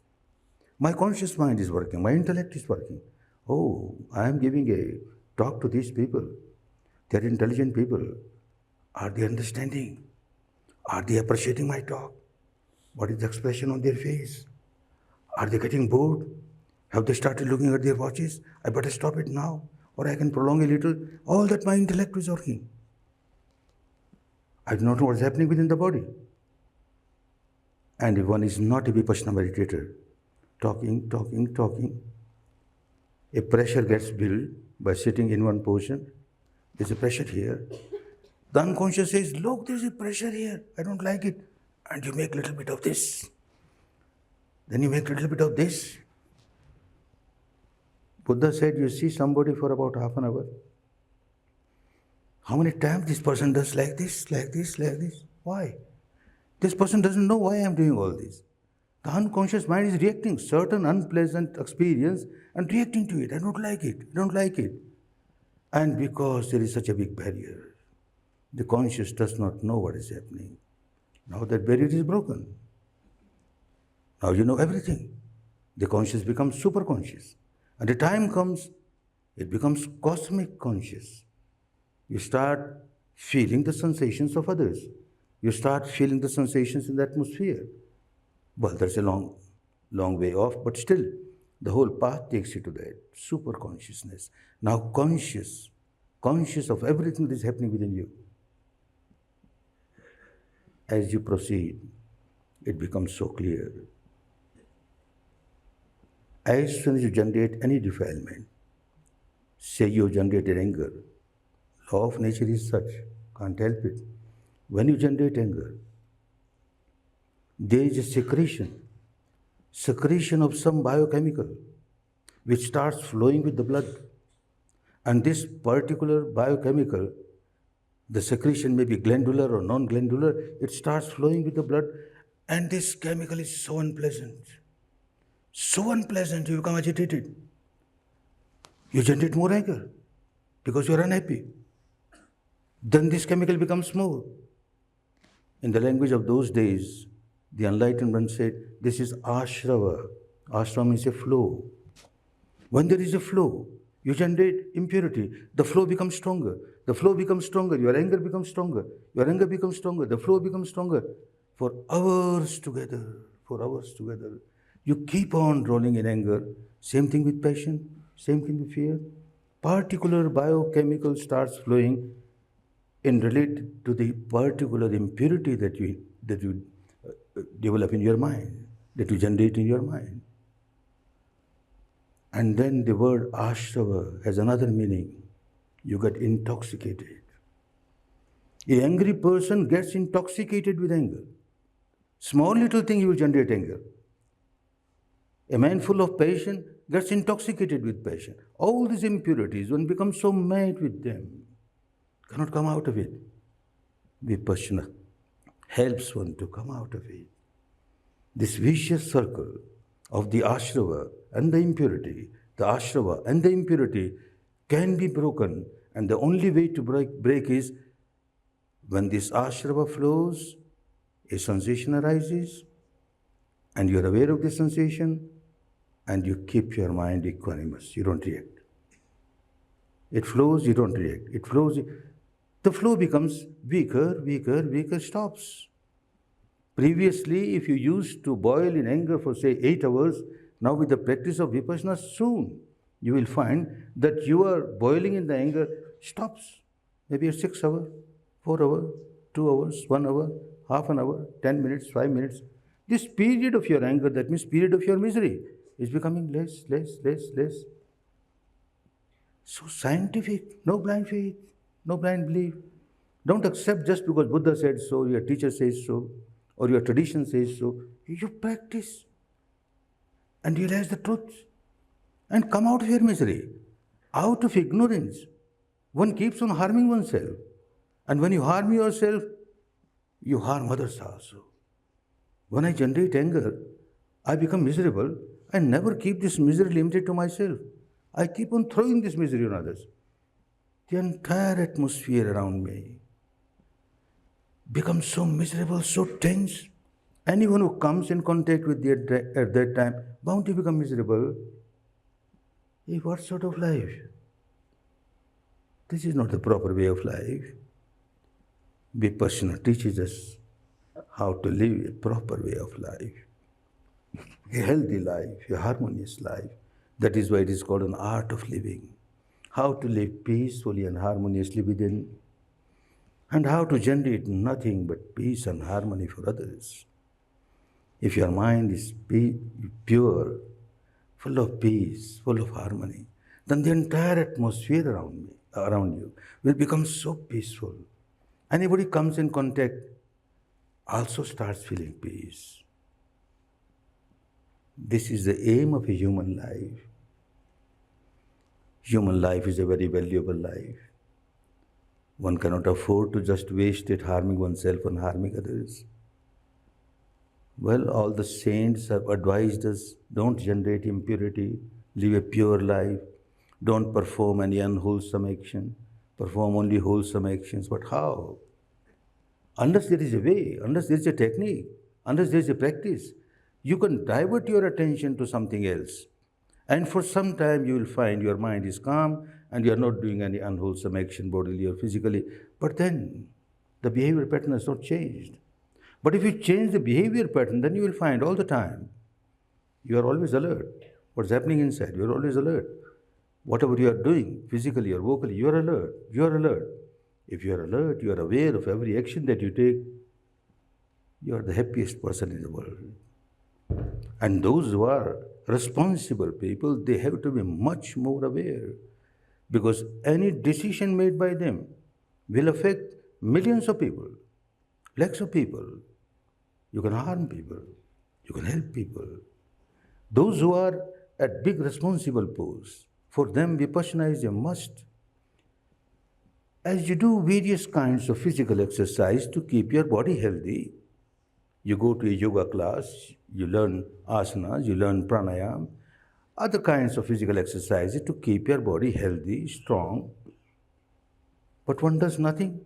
My conscious mind is working, my intellect is working. Oh, I am giving a talk to these people. They are intelligent people. Are they understanding? Are they appreciating my talk? What is the expression on their face? Are they getting bored? Have they started looking at their watches? I better stop it now, or I can prolong a little. All that my intellect is working. I do not know what is happening within the body. And if one is not a Vipassana meditator, talking, talking, talking, a pressure gets built by sitting in one position. There's a pressure here. The unconscious says, look, there's a pressure here. I don't like it. And you make a little bit of this. Then you make a little bit of this. Buddha said, you see somebody for about half an hour. How many times this person does like this, like this, like this? Why? This person doesn't know why I'm doing all this. The unconscious mind is reacting certain unpleasant experience and reacting to it. I don't like it. I don't like it. And because there is such a big barrier, the conscious does not know what is happening. Now that barrier is broken. Now you know everything. The conscious becomes super conscious. And the time comes, it becomes cosmic conscious. You start feeling the sensations of others. You start feeling the sensations in the atmosphere. Well, that's a long way off, but still, the whole path takes you to that super consciousness. Now conscious of everything that is happening within you. As you proceed, it becomes so clear. As soon as you generate any defilement, say you generated anger, Law of nature is such, can't help it. When you generate anger, there is a secretion of some biochemical which starts flowing with the blood. And this particular biochemical, the secretion may be glandular or non-glandular, it starts flowing with the blood, and this chemical is so unpleasant. So unpleasant, you become agitated. You generate more anger because you are unhappy. Then this chemical becomes more. In the language of those days, the enlightened one said, this is ashrava. Ashrava means a flow. When there is a flow, you generate impurity. The flow becomes stronger. The flow becomes stronger. Your anger becomes stronger. Your anger becomes stronger. The flow becomes stronger. For hours together, you keep on rolling in anger. Same thing with passion. Same thing with fear. Particular biochemical starts flowing in related to the particular impurity that you develop in your mind, that you generate in your mind. And then the word ashrava has another meaning. You get intoxicated. An angry person gets intoxicated with anger. Small little thing you will generate anger. A man full of passion gets intoxicated with passion. All these impurities, one becomes so mad with them, cannot come out of it. Vipassana helps one to come out of it. This vicious circle of the ashrava and the impurity, can be broken, and the only way to break is when this ashrava flows, a sensation arises, and you are aware of the sensation, and you keep your mind equanimous. You don't react. It flows, you don't react. It flows, the flow becomes weaker, stops. Previously, if you used to boil in anger for say 8 hours, now with the practice of Vipassana, soon you will find that your boiling in the anger stops. Maybe at 6 hours, 4 hours, 2 hours, 1 hour, half an hour, 10 minutes, 5 minutes. This period of your anger, that means period of your misery, is becoming less. So scientific, no blind faith, no blind belief. Don't accept just because Buddha said so, your teacher says so, or your tradition says so. You practice and realize the truth and come out of your misery, out of ignorance. One keeps on harming oneself. And when you harm yourself, you harm others also. When I generate anger, I become miserable. I never keep this misery limited to myself. I keep on throwing this misery on others. The entire atmosphere around me becomes so miserable, so tense. Anyone who comes in contact with me at that time, bound to become miserable. Hey, what sort of life? This is not the proper way of life. Vipassana teaches us how to live a proper way of life, a healthy life, a harmonious life. That is why it is called an art of living. How to live peacefully and harmoniously within, and how to generate nothing but peace and harmony for others. If your mind is pure, full of peace, full of harmony, then the entire atmosphere around you will become so peaceful. Anybody comes in contact also starts feeling peace. This is the aim of a human life. Human life is a very valuable life. One cannot afford to just waste it harming oneself and harming others. Well, all the saints have advised us, don't generate impurity, live a pure life, don't perform any unwholesome action, perform only wholesome actions. But how? Unless there is a way, unless there is a technique, unless there is a practice, you can divert your attention to something else. And for some time you will find your mind is calm and you are not doing any unwholesome action bodily or physically. But then the behavior pattern has not changed. But if you change the behavior pattern, then you will find all the time you are always alert. What's happening inside, you are always alert. Whatever you are doing, physically or vocally, you are alert. You are alert. If you are alert, you are aware of every action that you take, you are the happiest person in the world. And those who are responsible people, they have to be much more aware, because any decision made by them will affect millions of people, lakhs of people. You can harm people, you can help people. Those who are at big responsible posts, for them Vipassana is a must. As you do various kinds of physical exercise to keep your body healthy, you go to a yoga class, you learn asanas, you learn pranayam, other kinds of physical exercises to keep your body healthy, strong. But one does nothing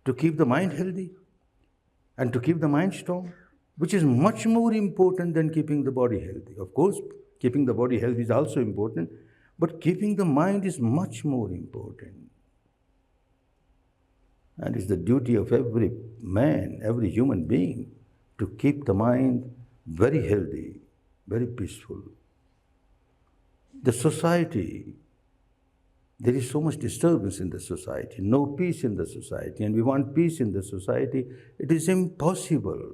to keep the mind healthy and to keep the mind strong, which is much more important than keeping the body healthy. Of course, keeping the body healthy is also important, but keeping the mind is much more important. And it's the duty of every man, every human being, to keep the mind very healthy, very peaceful. The society, there is so much disturbance in the society, no peace in the society, and we want peace in the society. It is impossible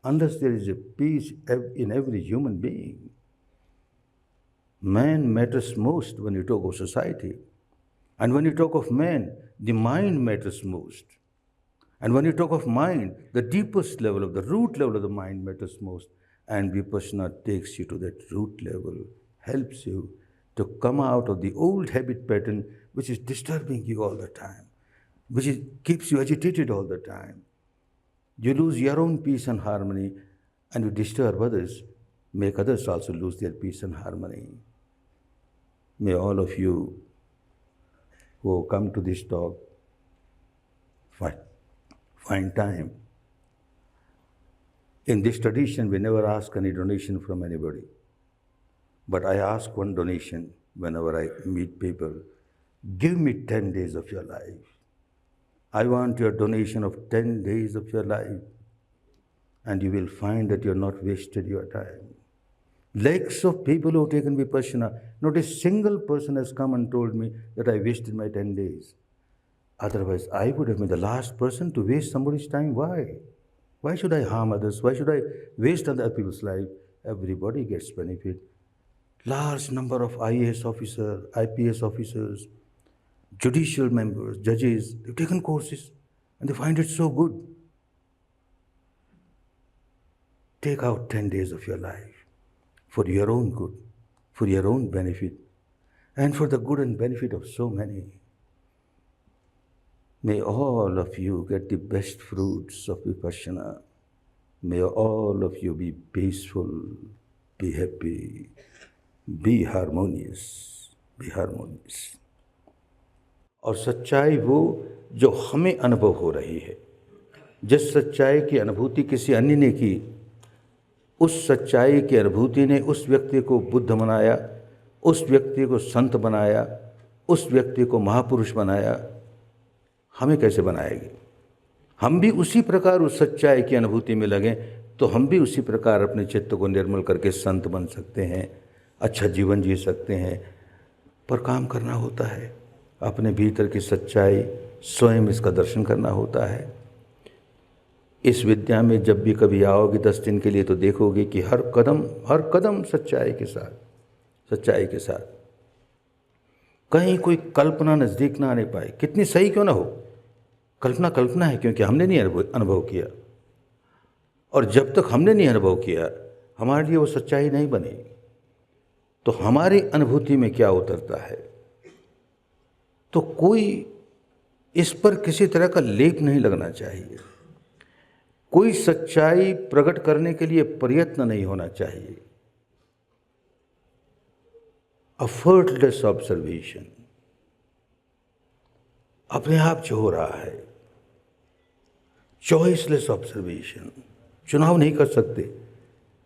unless there is a peace in every human being. Man matters most when you talk of society. And when you talk of man, the mind matters most. And when you talk of mind, the deepest level of the root level of the mind matters most. And Vipassana takes you to that root level, helps you to come out of the old habit pattern which is disturbing you all the time, keeps you agitated all the time. You lose your own peace and harmony, and you disturb others, make others also lose their peace and harmony. May all of you who come to this talk find time. In this tradition, we never ask any donation from anybody. But I ask one donation whenever I meet people. Give me 10 days of your life. I want your donation of 10 days of your life. And you will find that you have not wasted your time. Lakhs of people who have taken Vipassana, not a single person has come and told me that I wasted my 10 days. Otherwise, I would have been the last person to waste somebody's time. Why? Why should I harm others? Why should I waste other people's life? Everybody gets benefit. Large number of IAS officers, IPS officers, judicial members, judges, they've taken courses and they find it so good. Take out 10 days of your life for your own good, for your own benefit, and for the good and benefit of so many. May all of you get the best fruits of Vipassana. May all of you be peaceful, be happy, be harmonious, be harmonious. और सच्चाई वो जो हमें अनुभव हो रही है, जिस सच्चाई की अनुभूति किसी अन्य ने की, उस सच्चाई की अनुभूति ने उस व्यक्ति को बुद्ध बनाया, उस व्यक्ति को संत बनाया, उस व्यक्ति को महापुरुष बनाया। हमें कैसे बनाएगी? हम भी उसी प्रकार उस सच्चाई की अनुभूति में लगें तो हम भी उसी प्रकार अपने चित्त को निर्मल करके संत बन सकते हैं, अच्छा जीवन जी सकते हैं। पर काम करना होता है, अपने भीतर की सच्चाई स्वयं इसका दर्शन करना होता है। इस विद्या में जब भी कभी आओगे 10 दिन के लिए तो देखोगे कि हर कदम सच्चाई के साथ कहीं कोई कल्पना नज़दीक ना आने पाए, कितनी सही क्यों ना हो। कल्पना है क्योंकि हमने नहीं अनुभव किया, और जब तक हमने नहीं अनुभव किया हमारे लिए वो सच्चाई नहीं बनी। तो हमारी अनुभूति में क्या उतरता है, तो कोई इस पर किसी तरह का लेप नहीं लगना चाहिए, कोई सच्चाई प्रकट करने के लिए प्रयत्न नहीं होना चाहिए। effortless ऑब्जर्वेशन, अपने आप जो हो रहा है, चॉइसलेस ऑब्जर्वेशन। चुनाव नहीं कर सकते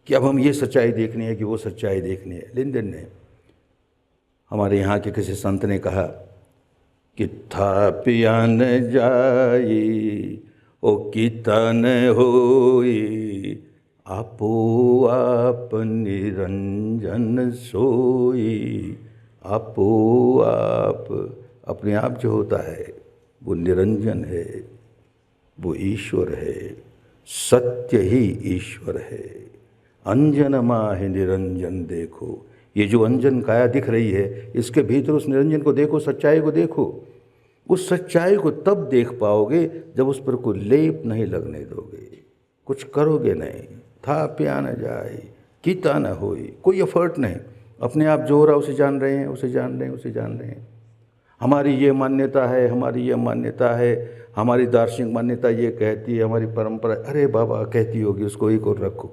कि अब हम ये सच्चाई देखनी है कि वो सच्चाई देखनी है। लिंडन ने, हमारे यहाँ के किसी संत ने कहा कि था पिया न जाई ओ कीता न होई, आपो आप निरंजन सोई। आपो आप, अपने आप जो होता है वो निरंजन है, वो ईश्वर है, सत्य ही ईश्वर है। अंजन माहि निरंजन देखो, ये जो अंजन काया दिख रही है इसके भीतर उस निरंजन को देखो, सच्चाई को देखो। उस सच्चाई को तब देख पाओगे जब उस पर कोई लेप नहीं लगने दोगे, कुछ करोगे नहीं, था प्या न जाए कीता न होई, कोई एफर्ट नहीं, अपने आप जो हो रहा उसे जान रहे हैं, उसे जान रहे हैं, उसे जान रहे हैं। हमारी ये मान्यता है, हमारी ये मान्यता है, हमारी दार्शनिक मान्यता ये कहती है, हमारी परंपरा, अरे बाबा कहती होगी, उसको एक और रखो।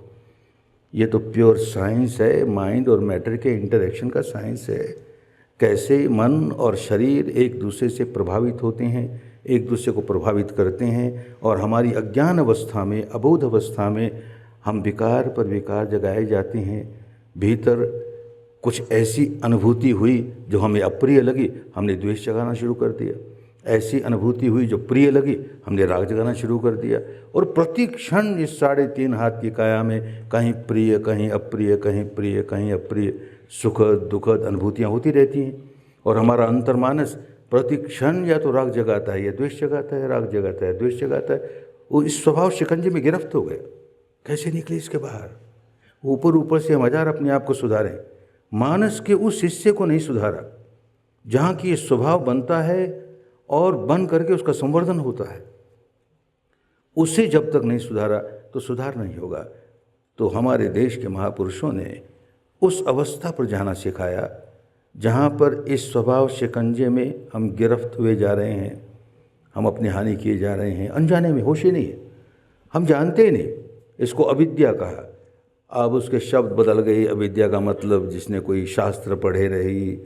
ये तो प्योर साइंस है, माइंड और मैटर के इंटरेक्शन का साइंस है। कैसे मन और शरीर एक दूसरे से प्रभावित होते हैं, एक दूसरे को प्रभावित करते हैं, और हमारी अज्ञान अवस्था में, अबोध अवस्था में हम विकार पर विकार जगाए जाते हैं। भीतर कुछ ऐसी अनुभूति हुई जो हमें अप्रिय लगी, हमने द्वेष जगाना शुरू कर दिया। ऐसी अनुभूति हुई जो प्रिय लगी, हमने राग जगाना शुरू कर दिया। और प्रति क्षण इस 3.5 हाथ की काया में कहीं प्रिय, कहीं अप्रिय, कहीं प्रिय, कहीं अप्रिय, सुखद दुखद अनुभूतियाँ होती रहती हैं। और हमारा अंतर्मानस प्रति क्षण या तो राग जगाता है या द्वेष जगाता है, राग जगाता है, द्वेष जगाता है। वो इस स्वभाव शिकंजे में गिरफ्त हो गया। कैसे निकले इसके बाहर? ऊपर ऊपर से हम हजार अपने आप को सुधारें, मानस के उस हिस्से को नहीं सुधारा जहाँ की ये स्वभाव बनता है और बन करके उसका संवर्धन होता है। उसे जब तक नहीं सुधारा तो सुधार नहीं होगा। तो हमारे देश के महापुरुषों ने उस अवस्था पर जाना सिखाया जहाँ पर इस स्वभाव शिकंजे में हम गिरफ्त हुए जा रहे हैं, हम अपनी हानि किए जा रहे हैं, अनजाने में, होश ही नहीं है, हम जानते ही नहीं। इसको अविद्या कहा। अब उसके शब्द बदल गए। अविद्या का मतलब जिसने कोई शास्त्र पढ़े रही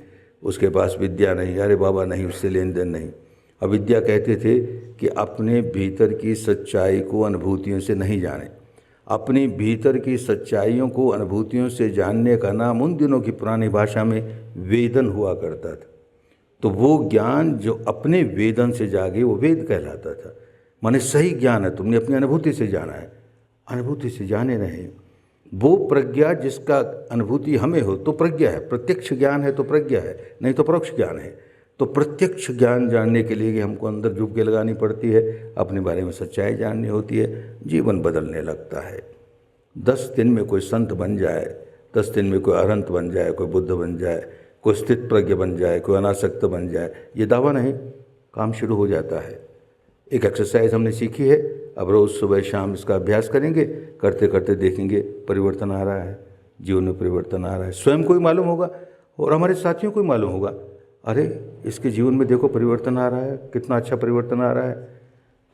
उसके पास विद्या नहीं, अरे बाबा नहीं, उससे लेन देन नहीं। अविद्या कहते थे कि अपने भीतर की सच्चाई को अनुभूतियों से नहीं जाने। अपने भीतर की सच्चाइयों को अनुभूतियों से जानने का नाम उन दिनों की पुरानी भाषा में वेदन हुआ करता था। तो वो ज्ञान जो अपने वेदन से जागे वो वेद कहलाता था। माने सही ज्ञान है, तुमने अपनी अनुभूति से जाना है, अनुभूति से जाने नहीं। वो प्रज्ञा जिसका अनुभूति हमें हो तो प्रज्ञा है, प्रत्यक्ष ज्ञान है तो प्रज्ञा है, नहीं तो परोक्ष ज्ञान है। तो प्रत्यक्ष ज्ञान जानने के लिए हमको अंदर डुबकी लगानी पड़ती है, अपने बारे में सच्चाई जाननी होती है, जीवन बदलने लगता है। 10 दिन में कोई संत बन जाए, 10 दिन में कोई अरहंत बन जाए, कोई बुद्ध बन जाए, कोई स्थित प्रज्ञ बन जाए, कोई अनासक्त बन जाए, ये दावा नहीं, काम शुरू हो जाता है। एक एक्सरसाइज हमने सीखी है, अब रोज़ सुबह शाम इसका अभ्यास करेंगे, करते करते देखेंगे परिवर्तन आ रहा है, जीवन में परिवर्तन आ रहा है। स्वयं को ही मालूम होगा और हमारे साथियों को ही मालूम होगा, अरे इसके जीवन में देखो परिवर्तन आ रहा है, कितना अच्छा परिवर्तन आ रहा है।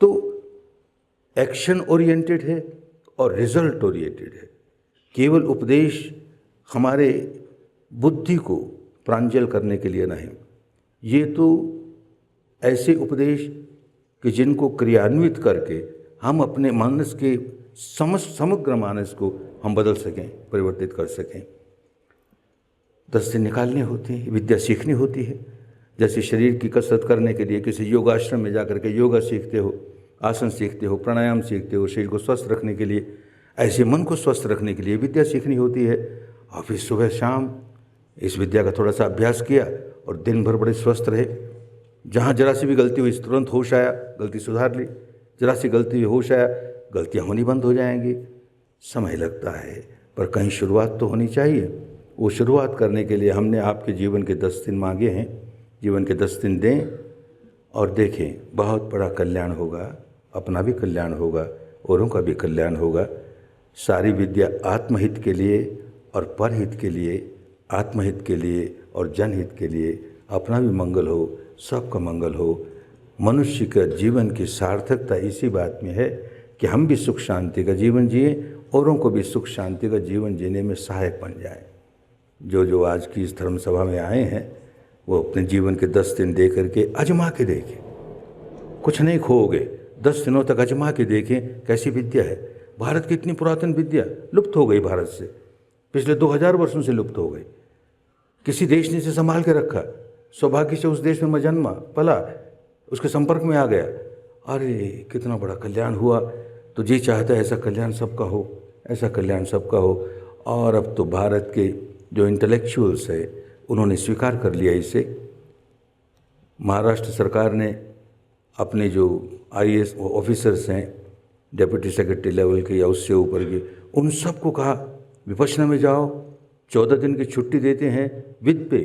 तो एक्शन ओरिएंटेड है और रिजल्ट ओरिएंटेड है। केवल उपदेश हमारे बुद्धि को प्रांजल करने के लिए नहीं, ये तो ऐसे उपदेश कि जिनको क्रियान्वित करके हम अपने मानस के समग्र मानस को हम बदल सकें, परिवर्तित कर सकें। 10 दिन निकालने होते हैं, विद्या सीखनी होती है। जैसे शरीर की कसरत करने के लिए किसी योगाश्रम में जाकर के योगा सीखते हो, आसन सीखते हो, प्राणायाम सीखते हो, शरीर को स्वस्थ रखने के लिए, ऐसे मन को स्वस्थ रखने के लिए विद्या सीखनी होती है। और फिर सुबह शाम इस विद्या का थोड़ा सा अभ्यास किया और दिन भर बड़े स्वस्थ रहे। जहाँ जरा सी भी गलती हुई तुरंत होश आया, गलती सुधार ली, जरा सी गलती हुई होश आया, गलतियाँ होनी बंद हो जाएंगी। समय लगता है पर कहीं शुरुआत तो होनी चाहिए। वो शुरुआत करने के लिए हमने आपके जीवन के 10 दिन मांगे हैं। जीवन के 10 दिन दें और देखें, बहुत बड़ा कल्याण होगा, अपना भी कल्याण होगा, औरों का भी कल्याण होगा। सारी विद्या आत्महित के लिए और परहित के लिए, आत्महित के लिए और जनहित के लिए, अपना भी मंगल हो, सबका मंगल हो। मनुष्य का जीवन की सार्थकता इसी बात में है कि हम भी सुख शांति का जीवन जिए, औरों को भी सुख शांति का जीवन जीने में सहायक बन जाए। जो आज की इस धर्म सभा में आए हैं वो अपने जीवन के 10 दिन दे करके आजमा के देखें, कुछ नहीं खोओगे। 10 दिनों तक आजमा के देखें कैसी विद्या है। भारत की इतनी पुरातन विद्या लुप्त हो गई, भारत से पिछले 2000 वर्षों से लुप्त हो गई। किसी देश ने इसे संभाल के रखा। सौभाग्य से उस देश में मैं जन्मा, पला, उसके संपर्क में आ गया। अरे कितना बड़ा कल्याण हुआ। तो जी चाहता है ऐसा कल्याण सबका हो, ऐसा कल्याण सबका हो। और अब तो भारत के जो इंटेलेक्चुअल्स है उन्होंने स्वीकार कर लिया इसे। महाराष्ट्र सरकार ने अपने जो IAS ऑफिसर्स हैं, डिप्टी सेक्रेटरी लेवल के या उससे ऊपर के, उन सबको कहा विपश्यना में जाओ, 14 दिन की छुट्टी देते हैं विद पे।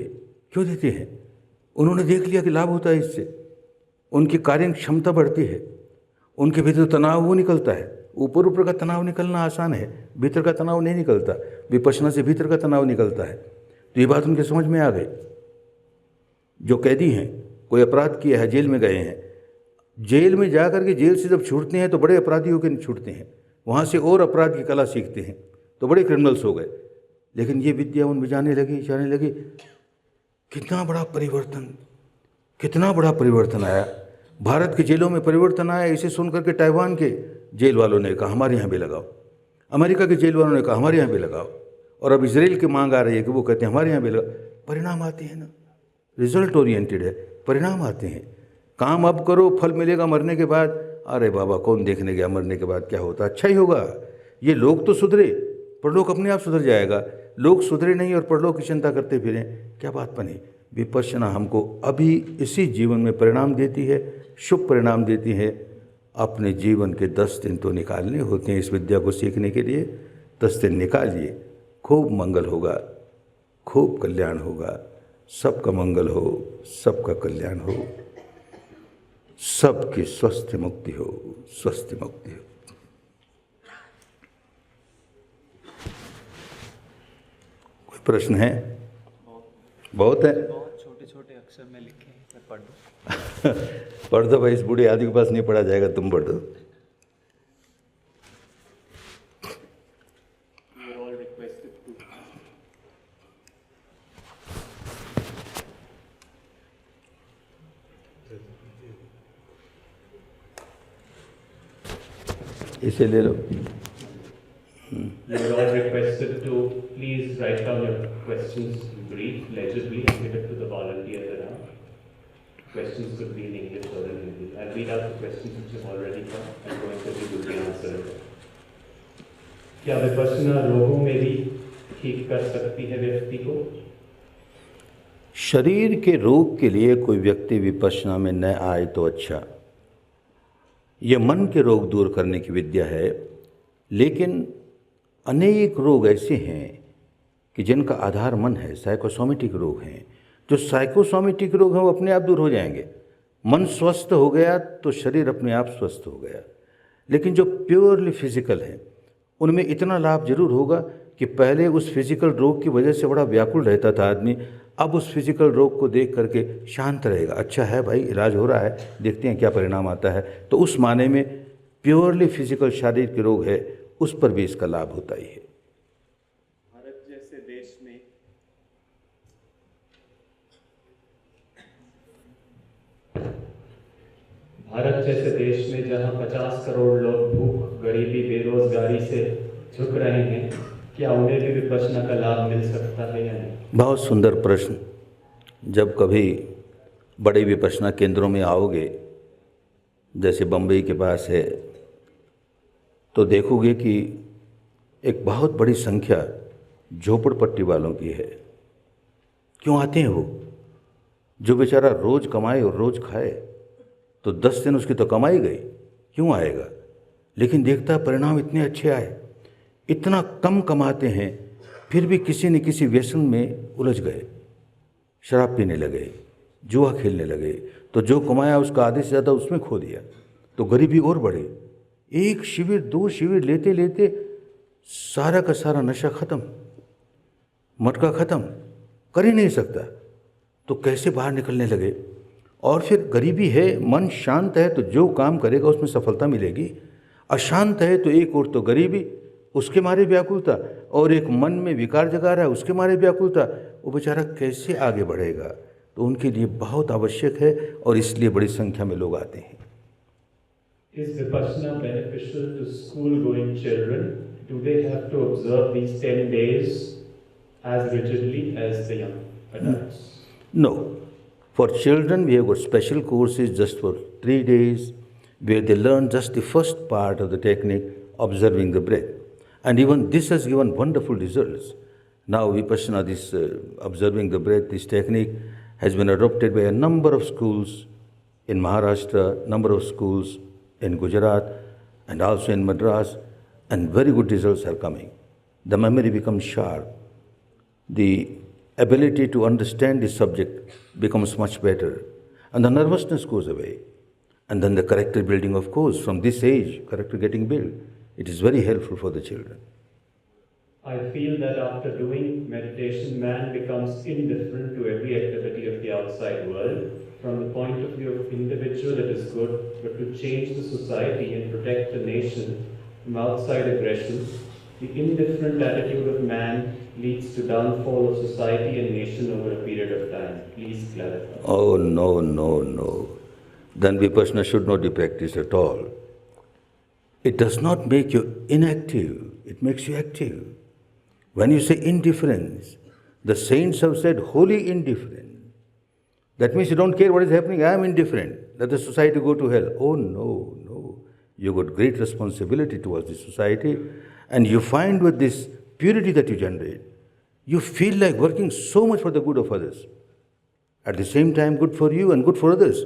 क्यों देते हैं? उन्होंने देख लिया कि लाभ होता है इससे। उनकी कार्य क्षमता बढ़ती है, उनके भीतर तनाव वो निकलता है। ऊपर ऊपर का तनाव निकलना आसान है, भीतर का तनाव नहीं निकलता। विपश्यना से भीतर का तनाव निकलता है। तो ये बात उनके समझ में आ गई। जो कैदी हैं, कोई अपराध किया है, जेल में गए हैं, जेल में जा कर के जेल से जब छूटते हैं तो बड़े अपराधी होकर छूटते हैं, वहाँ से और अपराध की कला सीखते हैं तो बड़े क्रिमिनल्स हो गए। लेकिन ये विद्या उनमें जाने लगी। कितना बड़ा परिवर्तन आया। भारत की जेलों में परिवर्तन आया। इसे सुन करके ताइवान के जेल वालों ने कहा हमारे यहाँ भी लगाओ, अमेरिका के जेल वालों ने कहा हमारे यहाँ भी लगाओ, और अब इजराइल की मांग आ रही है कि वो कहते हैं हमारे यहाँ भी लगाओ। परिणाम आते हैं ना, रिजल्ट ओरिएंटेड है, परिणाम आते हैं। काम अब करो, फल मिलेगा मरने के बाद। अरे बाबा, कौन देखने गया मरने के बाद क्या होता, अच्छा ही होगा। ये लोग तो सुधरे, परलोक अपने आप सुधर जाएगा। लोग सुधरे नहीं और परलोक की चिंता करते फिरें, क्या बात बनी। विपश्यना हमको अभी इसी जीवन में परिणाम देती है, शुभ परिणाम देती है। अपने जीवन के 10 दिन तो निकालने होते हैं इस विद्या को सीखने के लिए। 10 दिन निकालिए, खूब मंगल होगा, खूब कल्याण होगा। सबका मंगल हो, सबका कल्याण हो, सबकी स्वस्थ मुक्ति हो, स्वस्थ मुक्ति हो। कोई प्रश्न है? बहुत है। बहुत छोटे छोटे अक्षर में लिखे हैं, मैं पढ़ दूँ? पढ़ दो भाई, इस बूढ़े आदमी के पास नहीं पढ़ा जाएगा, तुम पढ़ दो। इसे ले लो। You are all requested to please write down your questions in brief, legibly, and give it to the volunteers around. Questions could be in English or in Hindi. I'll read out the questions which have already come and Goenkaji will be answering them. क्या विपश्यना रोगों में भी ठीक कर सकती है व्यक्ति को? शरीर के रोग के लिए कोई व्यक्ति विपश्यना में न आए तो अच्छा। यह मन के रोग दूर करने की विद्या है, लेकिन अनेक रोग ऐसे हैं कि जिनका आधार मन है, साइकोसोमेटिक रोग हैं। जो साइकोसोमेटिक रोग हैं वो अपने आप दूर हो जाएंगे। मन स्वस्थ हो गया तो शरीर अपने आप स्वस्थ हो गया। लेकिन जो प्योरली फिजिकल हैं उनमें इतना लाभ जरूर होगा कि पहले उस फिजिकल रोग की वजह से बड़ा व्याकुल रहता था आदमी, अब उस फिजिकल रोग को देख करके शांत रहेगा। अच्छा है भाई, इलाज हो रहा है, देखते हैं क्या परिणाम आता है। तो उस माने में प्योरली फिजिकल शारीरिक रोग है, उस पर भी इसका लाभ होता ही है। भारत जैसे देश में जहां 50 करोड़ लोग भूख, गरीबी, बेरोजगारी से झुक रहे हैं, क्या उन्हें भी विपश्यना का लाभ मिल सकता है या नहीं? बहुत सुंदर प्रश्न। जब कभी बड़े विपश्यना केंद्रों में आओगे, जैसे बम्बई के पास है, तो देखोगे कि एक बहुत बड़ी संख्या झोपड़पट्टी वालों की है। क्यों आते हैं वो? जो बेचारा रोज़ कमाए और रोज़ खाए तो 10 दिन उसकी तो कमाई गई, क्यों आएगा? लेकिन देखता परिणाम इतने अच्छे आए। इतना कम कमाते हैं फिर भी किसी न किसी व्यसन में उलझ गए, शराब पीने लगे, जुआ खेलने लगे, तो जो कमाया उसका आधे से ज़्यादा उसमें खो दिया, तो गरीबी और बढ़े। 1 शिविर 2 शिविर लेते लेते सारा का सारा नशा खत्म, मटका खत्म, कर ही नहीं सकता, तो कैसे बाहर निकलने लगे। और फिर गरीबी है, मन शांत है तो जो काम करेगा उसमें सफलता मिलेगी। अशांत है तो एक और तो गरीबी, उसके मारे व्याकुलता, और एक मन में विकार जगा रहा है, उसके मारे व्याकुलता, वो बेचारा कैसे आगे बढ़ेगा। तो उनके लिए बहुत आवश्यक है और इसलिए बड़ी संख्या में लोग आते हैं। Is Vipassana beneficial to school-going children? Do they have to observe these 10 days as rigidly as the young adults? No. For children, we have got special courses just for 3 days where they learn just the first part of the technique, observing the breath. And even this has given wonderful results. Now Vipassana, this observing the breath, this technique has been adopted by a number of schools in Maharashtra, number of schools in Gujarat and also in Madras, and very good results are coming. The memory becomes sharp. The ability to understand the subject becomes much better, and the nervousness goes away. And then the character building, of course, from this age, character getting built. It is very helpful for the children. I feel that after doing meditation, man becomes indifferent to every activity of the outside world. From the point of view of individual, it is good, but to change the society and protect the nation from outside aggression, the indifferent attitude of man leads to downfall of society and nation over a period of time. Please clarify. Oh, no, no, no. Then Vipassana should not be practiced at all. It does not make you inactive, it makes you active. When you say indifference, the saints have said wholly indifferent. That means you don't care what is happening, I am indifferent. Let the society go to hell. Oh, no, no. You got great responsibility towards the society, and you find with this purity that you generate, you feel like working so much for the good of others. At the same time, good for you and good for others.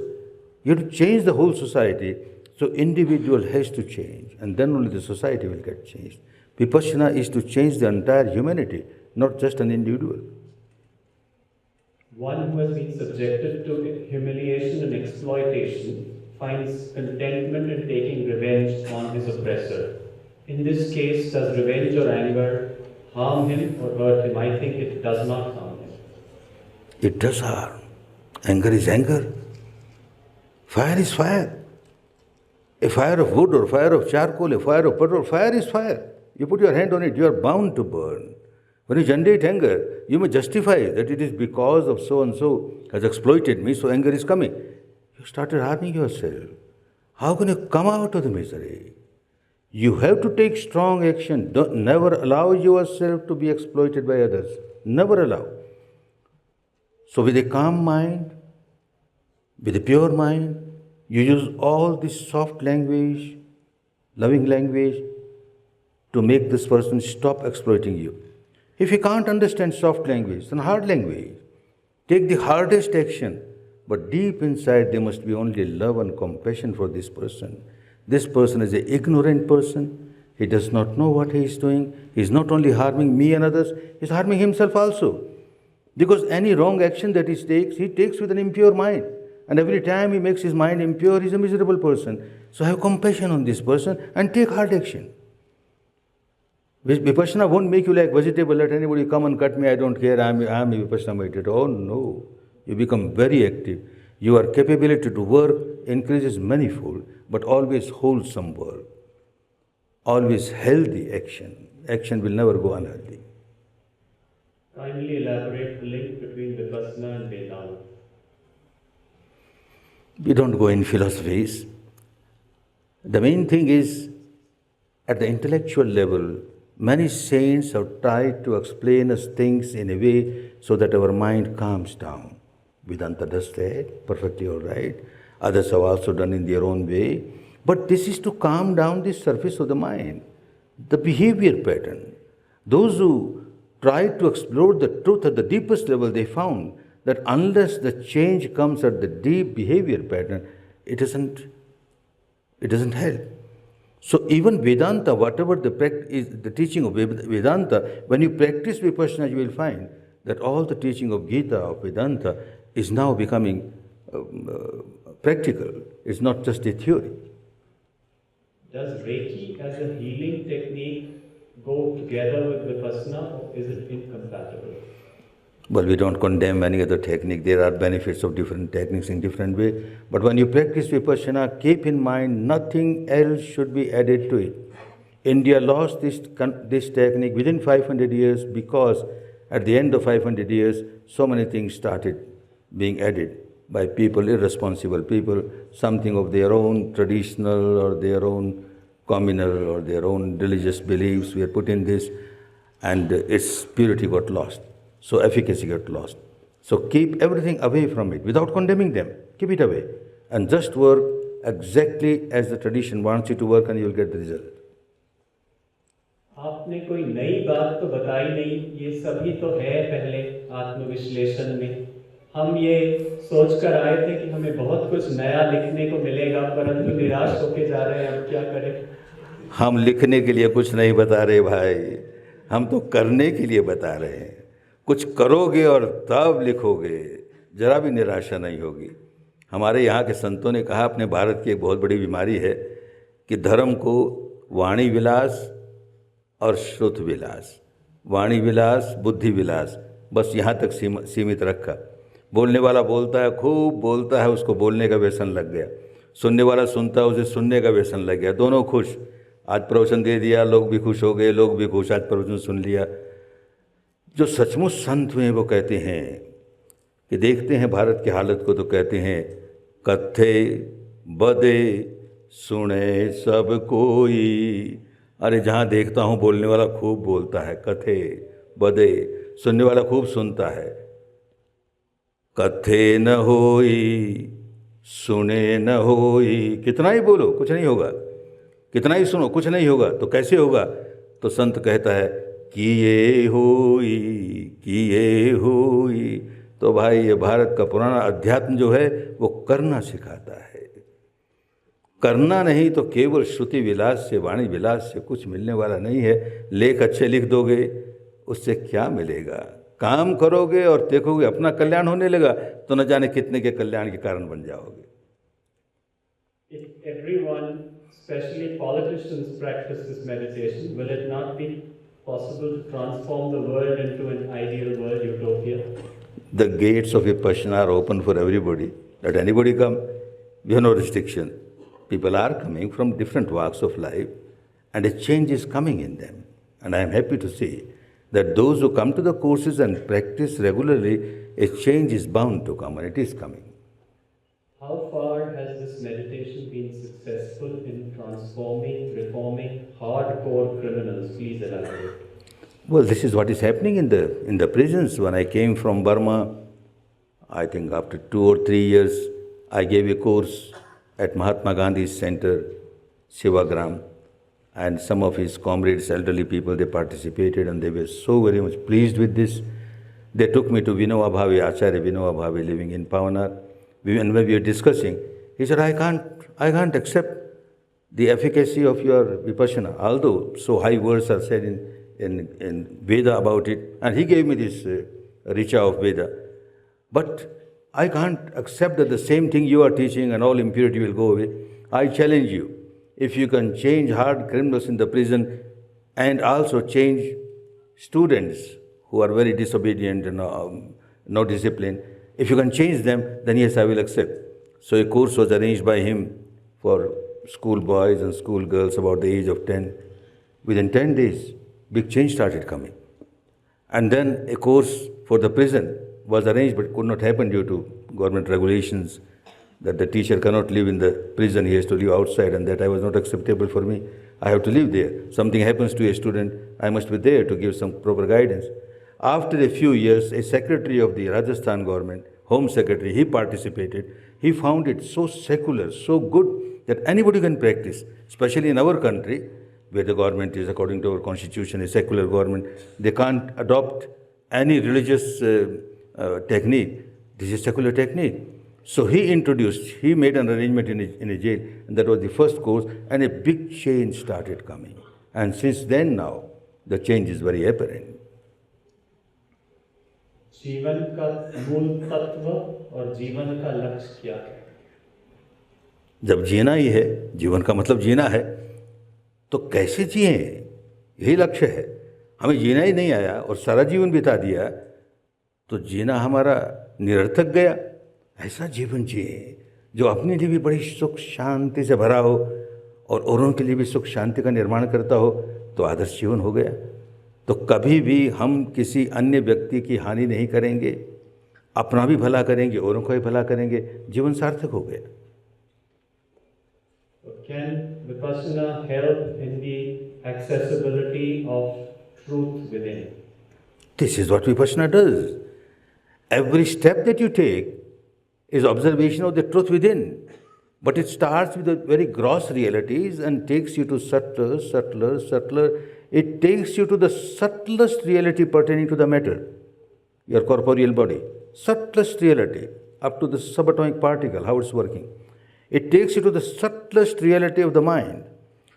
You have to change the whole society, so individual has to change, and then only the society will get changed. Vipassana is to change the entire humanity, not just an individual. One who has been subjected to humiliation and exploitation finds contentment in taking revenge on his oppressor. In this case, does revenge or anger harm him or hurt him? I think it does not harm him. It does harm. Anger is anger. Fire is fire. A fire of wood or fire of charcoal, a fire of petrol, fire is fire. You put your hand on it, you are bound to burn. When you generate anger, you may justify that it is because of so and so has exploited me, so anger is coming. You started harming yourself. How can you come out of the misery? You have to take strong action. Never allow yourself to be exploited by others. Never allow. So with a calm mind, with a pure mind, you use all this soft language, loving language, to make this person stop exploiting you. If you can't understand soft language, then hard language. Take the hardest action, but deep inside there must be only love and compassion for this person. This person is an ignorant person. He does not know what he is doing. He is not only harming me and others, he is harming himself also. Because any wrong action that he takes with an impure mind. And every time he makes his mind impure, he is a miserable person. So have compassion on this person and take hard action. Vipassana won't make you like vegetable. Let anybody come and cut me, I don't care, I am a Vipassana meditator. Oh no, you become very active. Your capability to work increases manifold, but always wholesome work. Always healthy action. Action will never go unhealthy. Kindly elaborate the link between Vipassana and Vedanta. We don't go in philosophies. The main thing is, at the intellectual level, many saints have tried to explain us things in a way so that our mind calms down. Vedanta does that, perfectly all right. Others have also done in their own way. But this is to calm down the surface of the mind, the behavior pattern. Those who tried to explore the truth at the deepest level, they found that unless the change comes at the deep behavior pattern, it doesn't help. So even Vedanta, whatever the teaching of Vedanta, when you practice Vipassana, you will find that all the teaching of Gita, of Vedanta, is now becoming practical. It's not just a theory. Does Reiki as a healing technique go together with Vipassana, or is it incompatible? Well, we don't condemn any other technique. There are benefits of different techniques in different ways. But when you practice Vipassana, keep in mind nothing else should be added to it. India lost this technique within 500 years because at the end of 500 years, so many things started being added by people, irresponsible people, something of their own traditional or their own communal or their own religious beliefs were put in this, and its purity got lost. So efficacy got lost. So keep everything away from it without condemning them. Keep it away and just work exactly as the tradition wants you to work, and you will get the result. आपने कोई नई बात तो बताई नहीं, ये सभी तो है पहले आत्मविश्लेषण में। हम ये सोचकर आए थे कि हमें बहुत कुछ नया लिखने को मिलेगा, परंतु निराश होके जा रहे हैं। अब क्या करें? हम लिखने के लिए कुछ नहीं बता रहे भाई, हम तो करने के लिए बता रहे हैं। कुछ करोगे और तब लिखोगे, जरा भी निराशा नहीं होगी। हमारे यहाँ के संतों ने कहा अपने भारत की एक बहुत बड़ी बीमारी है कि धर्म को वाणी विलास और श्रुत विलास, वाणी विलास, बुद्धि विलास, बस यहाँ तक सीमित रखा। बोलने वाला बोलता है, खूब बोलता है, उसको बोलने का व्यसन लग गया। सुनने वाला सुनता है, उसे सुनने का व्यसन लग गया। दोनों खुश, आज प्रवचन दे दिया, लोग भी खुश हो गए, लोग भी खुश, आज प्रवचन सुन लिया। जो सचमुच संत हुए वो कहते हैं कि देखते हैं भारत की हालत को तो कहते हैं, कथे बदे सुने सब कोई। अरे जहाँ देखता हूँ बोलने वाला खूब बोलता है, कथे बदे, सुनने वाला खूब सुनता है। कथे न होई सुने न होई, कितना ही बोलो कुछ नहीं होगा, कितना ही सुनो कुछ नहीं होगा, तो कैसे होगा? तो संत कहता है किए होई, किए होई। तो भाई ये भारत का पुराना अध्यात्म जो है वो करना सिखाता है। करना नहीं तो केवल श्रुति विलास से, वाणी विलास से कुछ मिलने वाला नहीं है। लेख अच्छे लिख दोगे उससे क्या मिलेगा? काम करोगे और देखोगे अपना कल्याण होने लगा तो न जाने कितने के कल्याण के कारण बन जाओगे। If everyone, especially politicians, practice this meditation, will it not be possible to transform the world into an ideal world, utopia? The gates of Vipassana are open for everybody. Let anybody come. We have no restriction. People are coming from different walks of life and a change is coming in them. And I am happy to see that those who come to the courses and practice regularly, a change is bound to come and it is coming. How far has this meditation been successful in transforming, reforming hardcore criminals? Please elaborate. Well, this is what is happening in the prisons. When I came from Burma, I think after 2 or 3 years, I gave a course at Mahatma Gandhi's center, Shivagram, and some of his comrades, elderly people, they participated and they were so very much pleased with this. They took me to Vinoba Bhave, Acharya Vinoba Bhave, living in Pavanar. When we were discussing, he said, I can't accept the efficacy of your Vipassana, although so high words are said in Veda about it, and he gave me this Richa of Veda. But I can't accept that the same thing you are teaching and all impurity will go away. I challenge you, if you can change hard criminals in the prison and also change students who are very disobedient and no discipline, if you can change them, then yes, I will accept. So a course was arranged by him for school boys and school girls about the age of 10. Within 10 days, big change started coming. And then a course for the prison was arranged but could not happen due to government regulations that the teacher cannot live in the prison, he has to live outside, and that was not acceptable for me. I have to live there. Something happens to a student, I must be there to give some proper guidance. After a few years, a secretary of the Rajasthan government, Home Secretary, he participated. He found it so secular, so good that anybody can practice, especially in our country, where the government is, according to our constitution, a secular government. They can't adopt any religious technique. This is secular technique. So he made an arrangement in a jail, and that was the first course, and a big change started coming. And since then now, the change is very apparent. जीवन का मूल तत्व और जीवन का लक्ष्य क्या है? जब जीना ही है, जीवन का मतलब जीना है, तो कैसे जिए, यही लक्ष्य है। हमें जीना ही नहीं आया और सारा जीवन बिता दिया, तो जीना हमारा निरर्थक गया। ऐसा जीवन जिए जो अपने लिए भी बड़ी सुख शांति से भरा हो और औरों के लिए भी सुख शांति का निर्माण करता हो, तो आदर्श जीवन हो गया। तो कभी भी हम किसी अन्य व्यक्ति की हानि नहीं करेंगे, अपना भी भला करेंगे, औरों का भी भला करेंगे, जीवन सार्थक हो गया। Can Vipassana help in the accessibility of truth within? This is what Vipassana does. Every step that you take is observation of the truth within. But it starts with the very gross realities and takes you to subtler, subtler, subtler. It takes you to the subtlest reality pertaining to the matter, your corporeal body. Subtlest reality, up to the subatomic particle, how it's working. It takes you to the subtlest reality of the mind,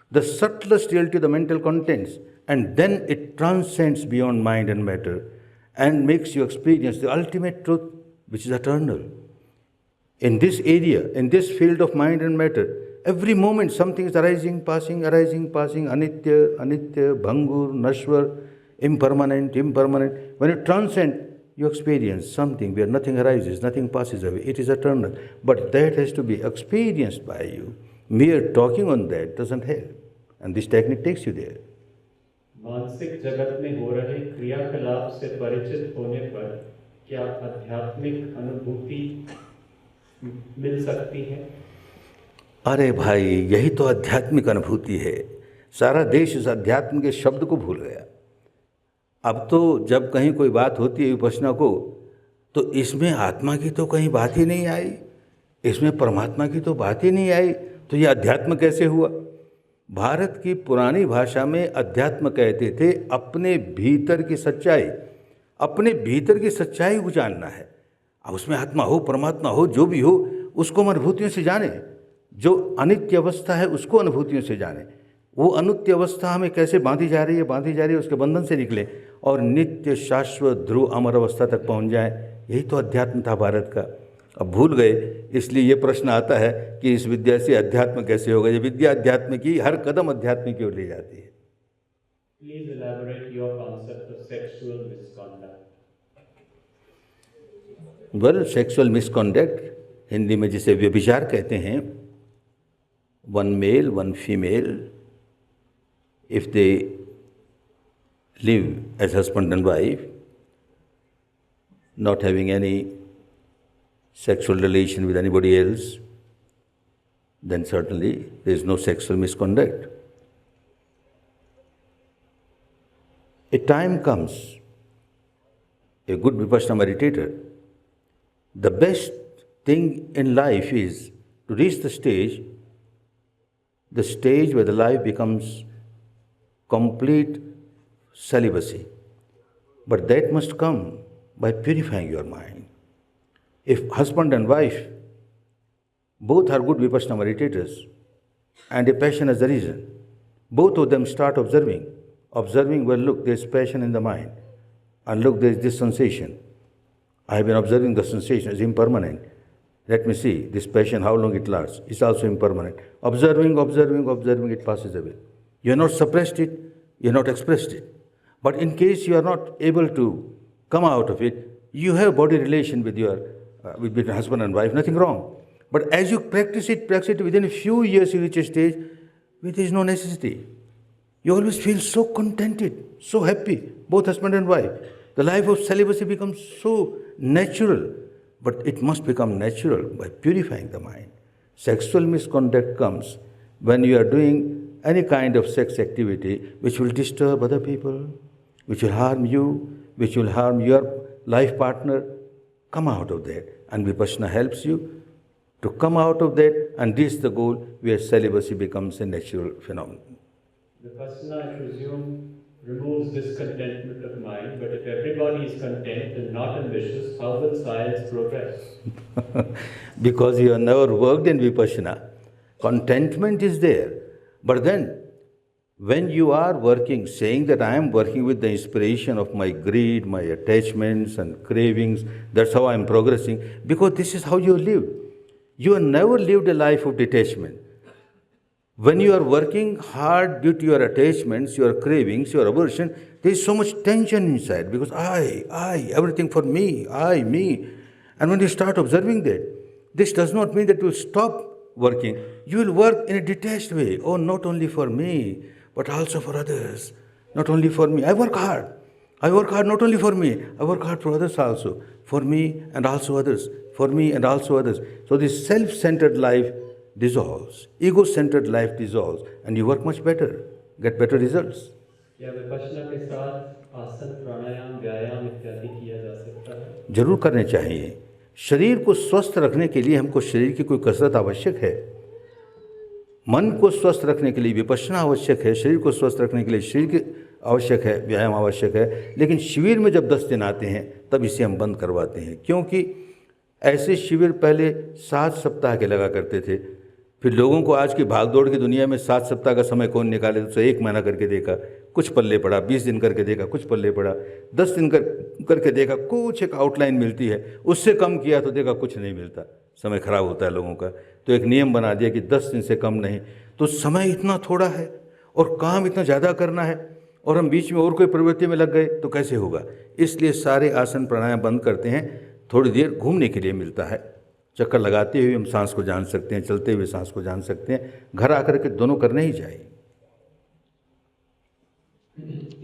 the subtlest reality of the mental contents, and then it transcends beyond mind and matter and makes you experience the ultimate truth, which is eternal. In this area, in this field of mind and matter, every moment something is arising, passing, anitya, bhangur, nashwar, impermanent. When you transcend, you experience something where nothing arises, nothing passes away. It is eternal. But that has to be experienced by you. Mere talking on that doesn't help. And this technique takes you there. मानसिक जगत में हो रहे क्रियाकलाप से परिचित होने पर क्या आध्यात्मिक अनुभूति मिल सकती है? अरे भाई, यही तो आध्यात्मिक अनुभूति है। सारा देश इस आध्यात्म के शब्द को भूल गया। अब तो जब कहीं कोई बात होती है विपश्यना को, तो इसमें आत्मा की तो कहीं बात ही नहीं आई, इसमें परमात्मा की तो बात ही नहीं आई, तो ये अध्यात्म कैसे हुआ? भारत की पुरानी भाषा में अध्यात्म कहते थे अपने भीतर की सच्चाई, अपने भीतर की सच्चाई को जानना है। अब उसमें आत्मा हो, परमात्मा हो, जो भी हो, उसको हम अनुभूतियों से जाने। जो अनित्य अवस्था है उसको अनुभूतियों से जाने। वो अनित्य अवस्था हमें कैसे बांधी जा रही है, उसके बंधन से निकले और नित्य शाश्वत ध्रुव अमर अवस्था तक पहुंच जाए। यही तो अध्यात्म था भारत का। अब भूल गए, इसलिए ये प्रश्न आता है कि इस विद्या से अध्यात्म कैसे होगा। ये विद्या अध्यात्म की, हर कदम अध्यात्म की ओर ले जाती है। Please elaborate your concept of sexual misconduct. Well, sexual misconduct Hindi में जिसे व्यभिचार कहते हैं, one male one female, if they live as husband and wife, not having any sexual relation with anybody else, then certainly there is no sexual misconduct. A time comes, a good Vipassana meditator, the best thing in life is to reach the stage where the life becomes complete celibacy. But that must come by purifying your mind. If husband and wife both are good Vipassana meditators and a passion has arisen, both of them start observing, well, look, there is passion in the mind, and look, there is this sensation. I have been observing the sensation is impermanent. Let me see this passion, how long it lasts. It's also impermanent. Observing, it passes away. You have not suppressed it, you have not expressed it. But in case you are not able to come out of it, you have body relation with your with husband and wife, nothing wrong. But as you practice it, within a few years you reach a stage where there is no necessity. You always feel so contented, so happy, both husband and wife. The life of celibacy becomes so natural, but it must become natural by purifying the mind. Sexual misconduct comes when you are doing any kind of sex activity which will disturb other people, which will harm you, which will harm your life partner. Come out of that, and Vipassana helps you to come out of that and reach the goal where celibacy becomes a natural phenomenon. Vipassana, I presume, removes discontentment of mind, but if everybody is content and not ambitious, how will science progress? Because you have never worked in Vipassana, contentment is there. But then, when you are working, saying that I am working with the inspiration of my greed, my attachments and cravings, that's how I am progressing, because this is how you live. You have never lived a life of detachment. When you are working hard due to your attachments, your cravings, your aversion, there is so much tension inside because I, everything for me, I, me. And when you start observing that, this does not mean that you will stop working. You will work in a detached way. Oh, not only for me, but also for others. Not only for me. I work hard. I work hard not only for me, I work hard for others also. For me and also others. For me and also others. So this self-centered life dissolves. Ego-centered life dissolves. And you work much better. Get better results. क्या विपश्यना के साथ आसन, प्राणायाम, व्यायाम इत्यादि किया जा सकता है? जरूर करने चाहिए। शरीर को स्वस्थ रखने के लिए हमको शरीर की कोई कसरत आवश्यक है। मन को स्वस्थ रखने के लिए विपश्यना आवश्यक है। शरीर को स्वस्थ रखने के लिए शरीर की आवश्यक है, व्यायाम आवश्यक है। लेकिन शिविर में जब 10 दिन आते हैं तब इसे हम बंद करवाते हैं, क्योंकि ऐसे शिविर पहले 7 सप्ताह के लगा करते थे। फिर लोगों को आज की भागदौड़ की दुनिया में 7 सप्ताह का समय कौन निकाले, तो 1 महीना करके देखा, कुछ पल्ले पड़ा, 20 दिन करके देखा, कुछ पल्ले पड़ा, 10 दिन करके देखा, कुछ एक आउटलाइन मिलती है, उससे कम किया तो देखा कुछ नहीं मिलता। समय खराब होता है लोगों का। तो एक नियम बना दिया कि 10 दिन से कम नहीं। तो समय इतना थोड़ा है और काम इतना ज़्यादा करना है और हम बीच में और कोई प्रवृत्ति में लग गए तो कैसे होगा। इसलिए सारे आसन प्राणायाम बंद करते हैं, थोड़ी देर घूमने के लिए मिलता है। चक्कर लगाते हुए हम सांस को जान सकते हैं, चलते हुए सांस को जान सकते हैं। घर आकर के दोनों करने ही चाहिए।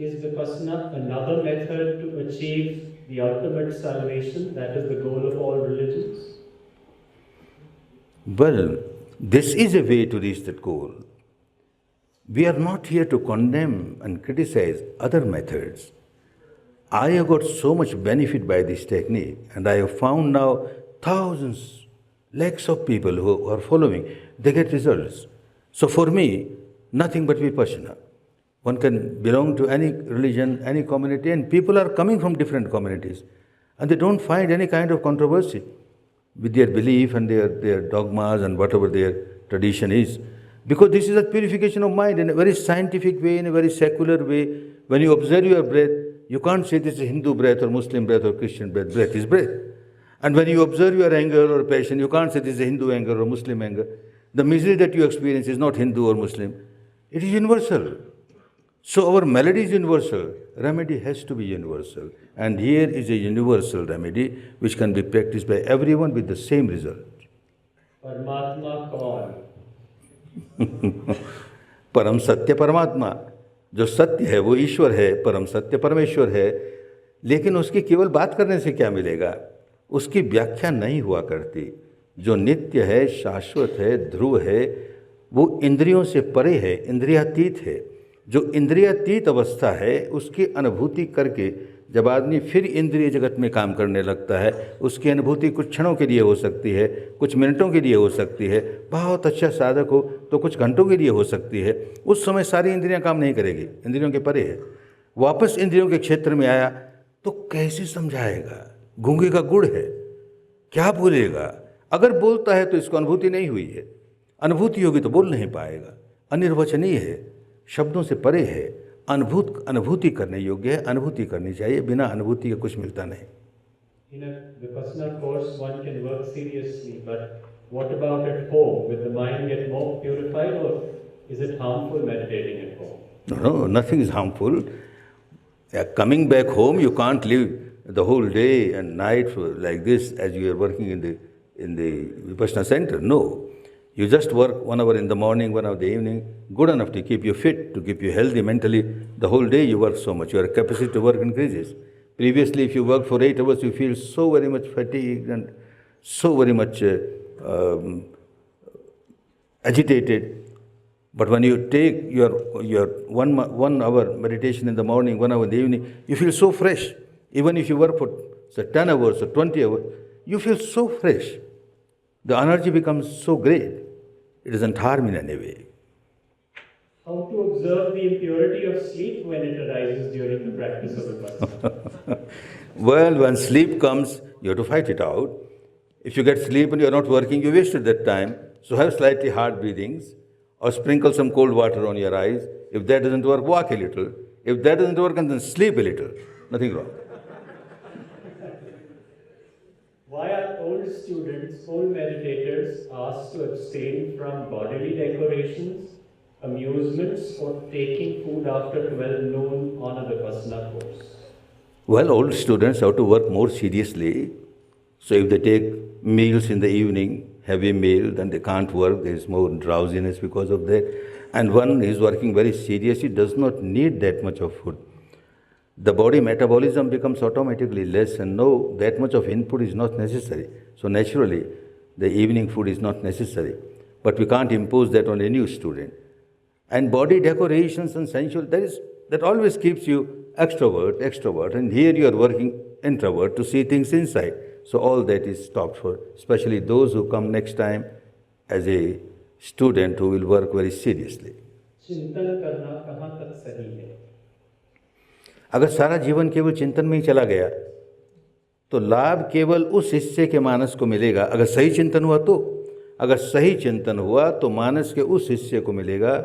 Is Vipassana another method to achieve the ultimate salvation? That is the goal of all religions? Well, this is a way to reach that goal. We are not here to condemn and criticize other methods. I have got so much benefit by this technique, and I have found now thousands, lakhs of people who are following, they get results. So for me, nothing but Vipassana. One can belong to any religion, any community, and people are coming from different communities, and they don't find any kind of controversy with their belief and their dogmas and whatever their tradition is. Because this is a purification of mind in a very scientific way, in a very secular way. When you observe your breath, you can't say this is Hindu breath or Muslim breath or Christian breath. Breath is breath. And when you observe your anger or passion, you can't say this is Hindu anger or Muslim anger. The misery that you experience is not Hindu or Muslim. It is universal. So our melody is universal. Remedy has to be universal. And here is a universal remedy which can be practiced by everyone with the same result. Paramatma kaun? परम सत्य परमात्मा, जो सत्य है वो ईश्वर है, परम सत्य परमेश्वर है। लेकिन उसकी केवल बात करने से क्या मिलेगा, उसकी व्याख्या नहीं हुआ करती। जो नित्य है, शाश्वत है, ध्रुव है, वो इंद्रियों से परे है, इंद्रियातीत है। जो इंद्रियातीत अवस्था है उसकी अनुभूति करके जब आदमी फिर इंद्रिय जगत में काम करने लगता है, उसकी अनुभूति कुछ क्षणों के लिए हो सकती है, कुछ मिनटों के लिए हो सकती है, बहुत अच्छा साधक हो तो कुछ घंटों के लिए हो सकती है। उस समय सारी इंद्रियां काम नहीं करेगी, इंद्रियों के परे है। वापस इंद्रियों के क्षेत्र में आया तो कैसे समझाएगा, गूंगे का गुड़ है, क्या बोलेगा। अगर बोलता है तो इसको अनुभूति नहीं हुई है, अनुभूति होगी तो बोल नहीं पाएगा। अनिर्वचनीय है, शब्दों से परे है, अनुभूति करने योग्य है, अनुभूति करनी चाहिए। बिना अनुभूति के कुछ मिलता नहीं। In a Vipassana course, one can work seriously, but what about at home? Will the mind get more purified, or is it harmful meditating at home? No, nothing is harmful. Coming back home, you can't live the whole day and night like this as you are working in the Vipassana center. No. You just work 1 hour in the morning, 1 hour in the evening, good enough to keep you fit, to keep you healthy mentally. The whole day you work so much, your capacity to work increases. Previously, if you work for 8 hours, you feel so very much fatigued and so very much agitated. But when you take your 1 hour meditation in the morning, 1 hour in the evening, you feel so fresh. Even if you work for say 10 hours or 20 hours, you feel so fresh. The energy becomes so great. It doesn't harm in any way. How to observe the impurity of sleep when it arises during the practice of Vipassana? Well, when sleep comes, you have to fight it out. If you get sleep and you are not working, you wasted that time. So have slightly hard breathings or sprinkle some cold water on your eyes. If that doesn't work, walk a little. If that doesn't work, then sleep a little. Nothing wrong. Why are old students, old meditators asked to abstain from bodily decorations, amusements, or taking food after 12 noon on a Vipassana course? Well, old students have to work more seriously. So if they take meals in the evening, heavy meal, then they can't work. There is more drowsiness because of that. And one is working very seriously, does not need that much of food. The body metabolism becomes automatically less, and no, that much of input is not necessary. So naturally, the evening food is not necessary. But we can't impose that on a new student. And body decorations and sensual, that always keeps you extrovert, and here you are working introvert to see things inside. So all that is stopped for, especially those who come next time as a student who will work very seriously. चिंतन करना कहाँ तक सही है? अगर सारा जीवन केवल चिंतन में ही चला गया तो लाभ केवल उस हिस्से के मानस को मिलेगा। अगर सही चिंतन हुआ तो, अगर सही चिंतन हुआ तो मानस के उस हिस्से को मिलेगा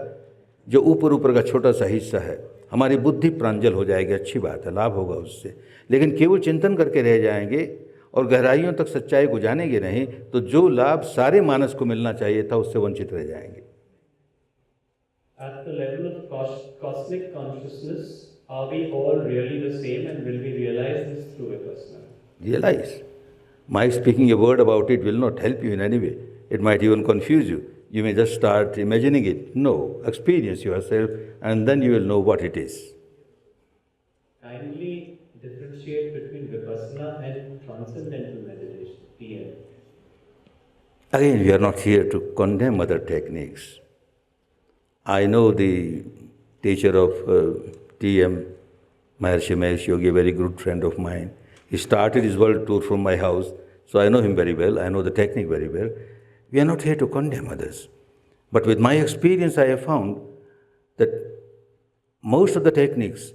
जो ऊपर का छोटा सा हिस्सा है। हमारी बुद्धि प्रांजल हो जाएगी, अच्छी बात है, लाभ होगा उससे। लेकिन केवल चिंतन करके रह जाएंगे और गहराइयों तक सच्चाई को जानेंगे नहीं तो जो लाभ सारे मानस को मिलना चाहिए था उससे वंचित रह जाएंगे. At the level of cosmic consciousness, are we all really the same, and will we realize this through Vipassana? Realize. My speaking a word about it will not help you in any way. It might even confuse you. You may just start imagining it. No, experience yourself and then you will know what it is. Kindly differentiate between Vipassana and transcendental meditation, TM. Again, we are not here to condemn other techniques. I know the teacher of TM, Maharshi Mahesh Yogi, a very good friend of mine. He started his world tour from my house, so I know him very well. I know the technique very well. We are not here to condemn others. But with my experience, I have found that most of the techniques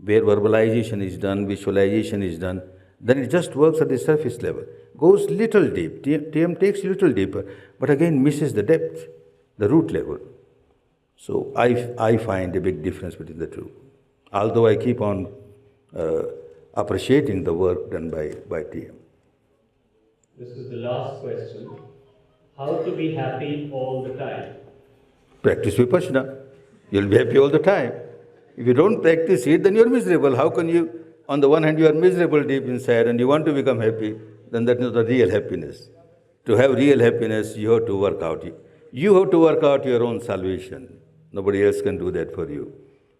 where verbalization is done, visualization is done, then it just works at the surface level, goes little deep. TM takes little deeper, but again misses the depth, the root level. So I find a big difference between the two, although I keep on appreciating the work done by TM. This is the last question. How to be happy all the time? Practice Vipassana. You'll be happy all the time. If you don't practice it, then you're miserable. How can you, on the one hand, you are miserable deep inside and you want to become happy, then that is the real happiness. To have real happiness, you have to work out. You have to work out your own salvation. Nobody else can do that for you.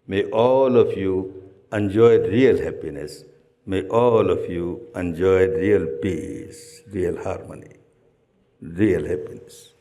May all of you enjoy real happiness. May all of you enjoy real peace, real harmony, real happiness.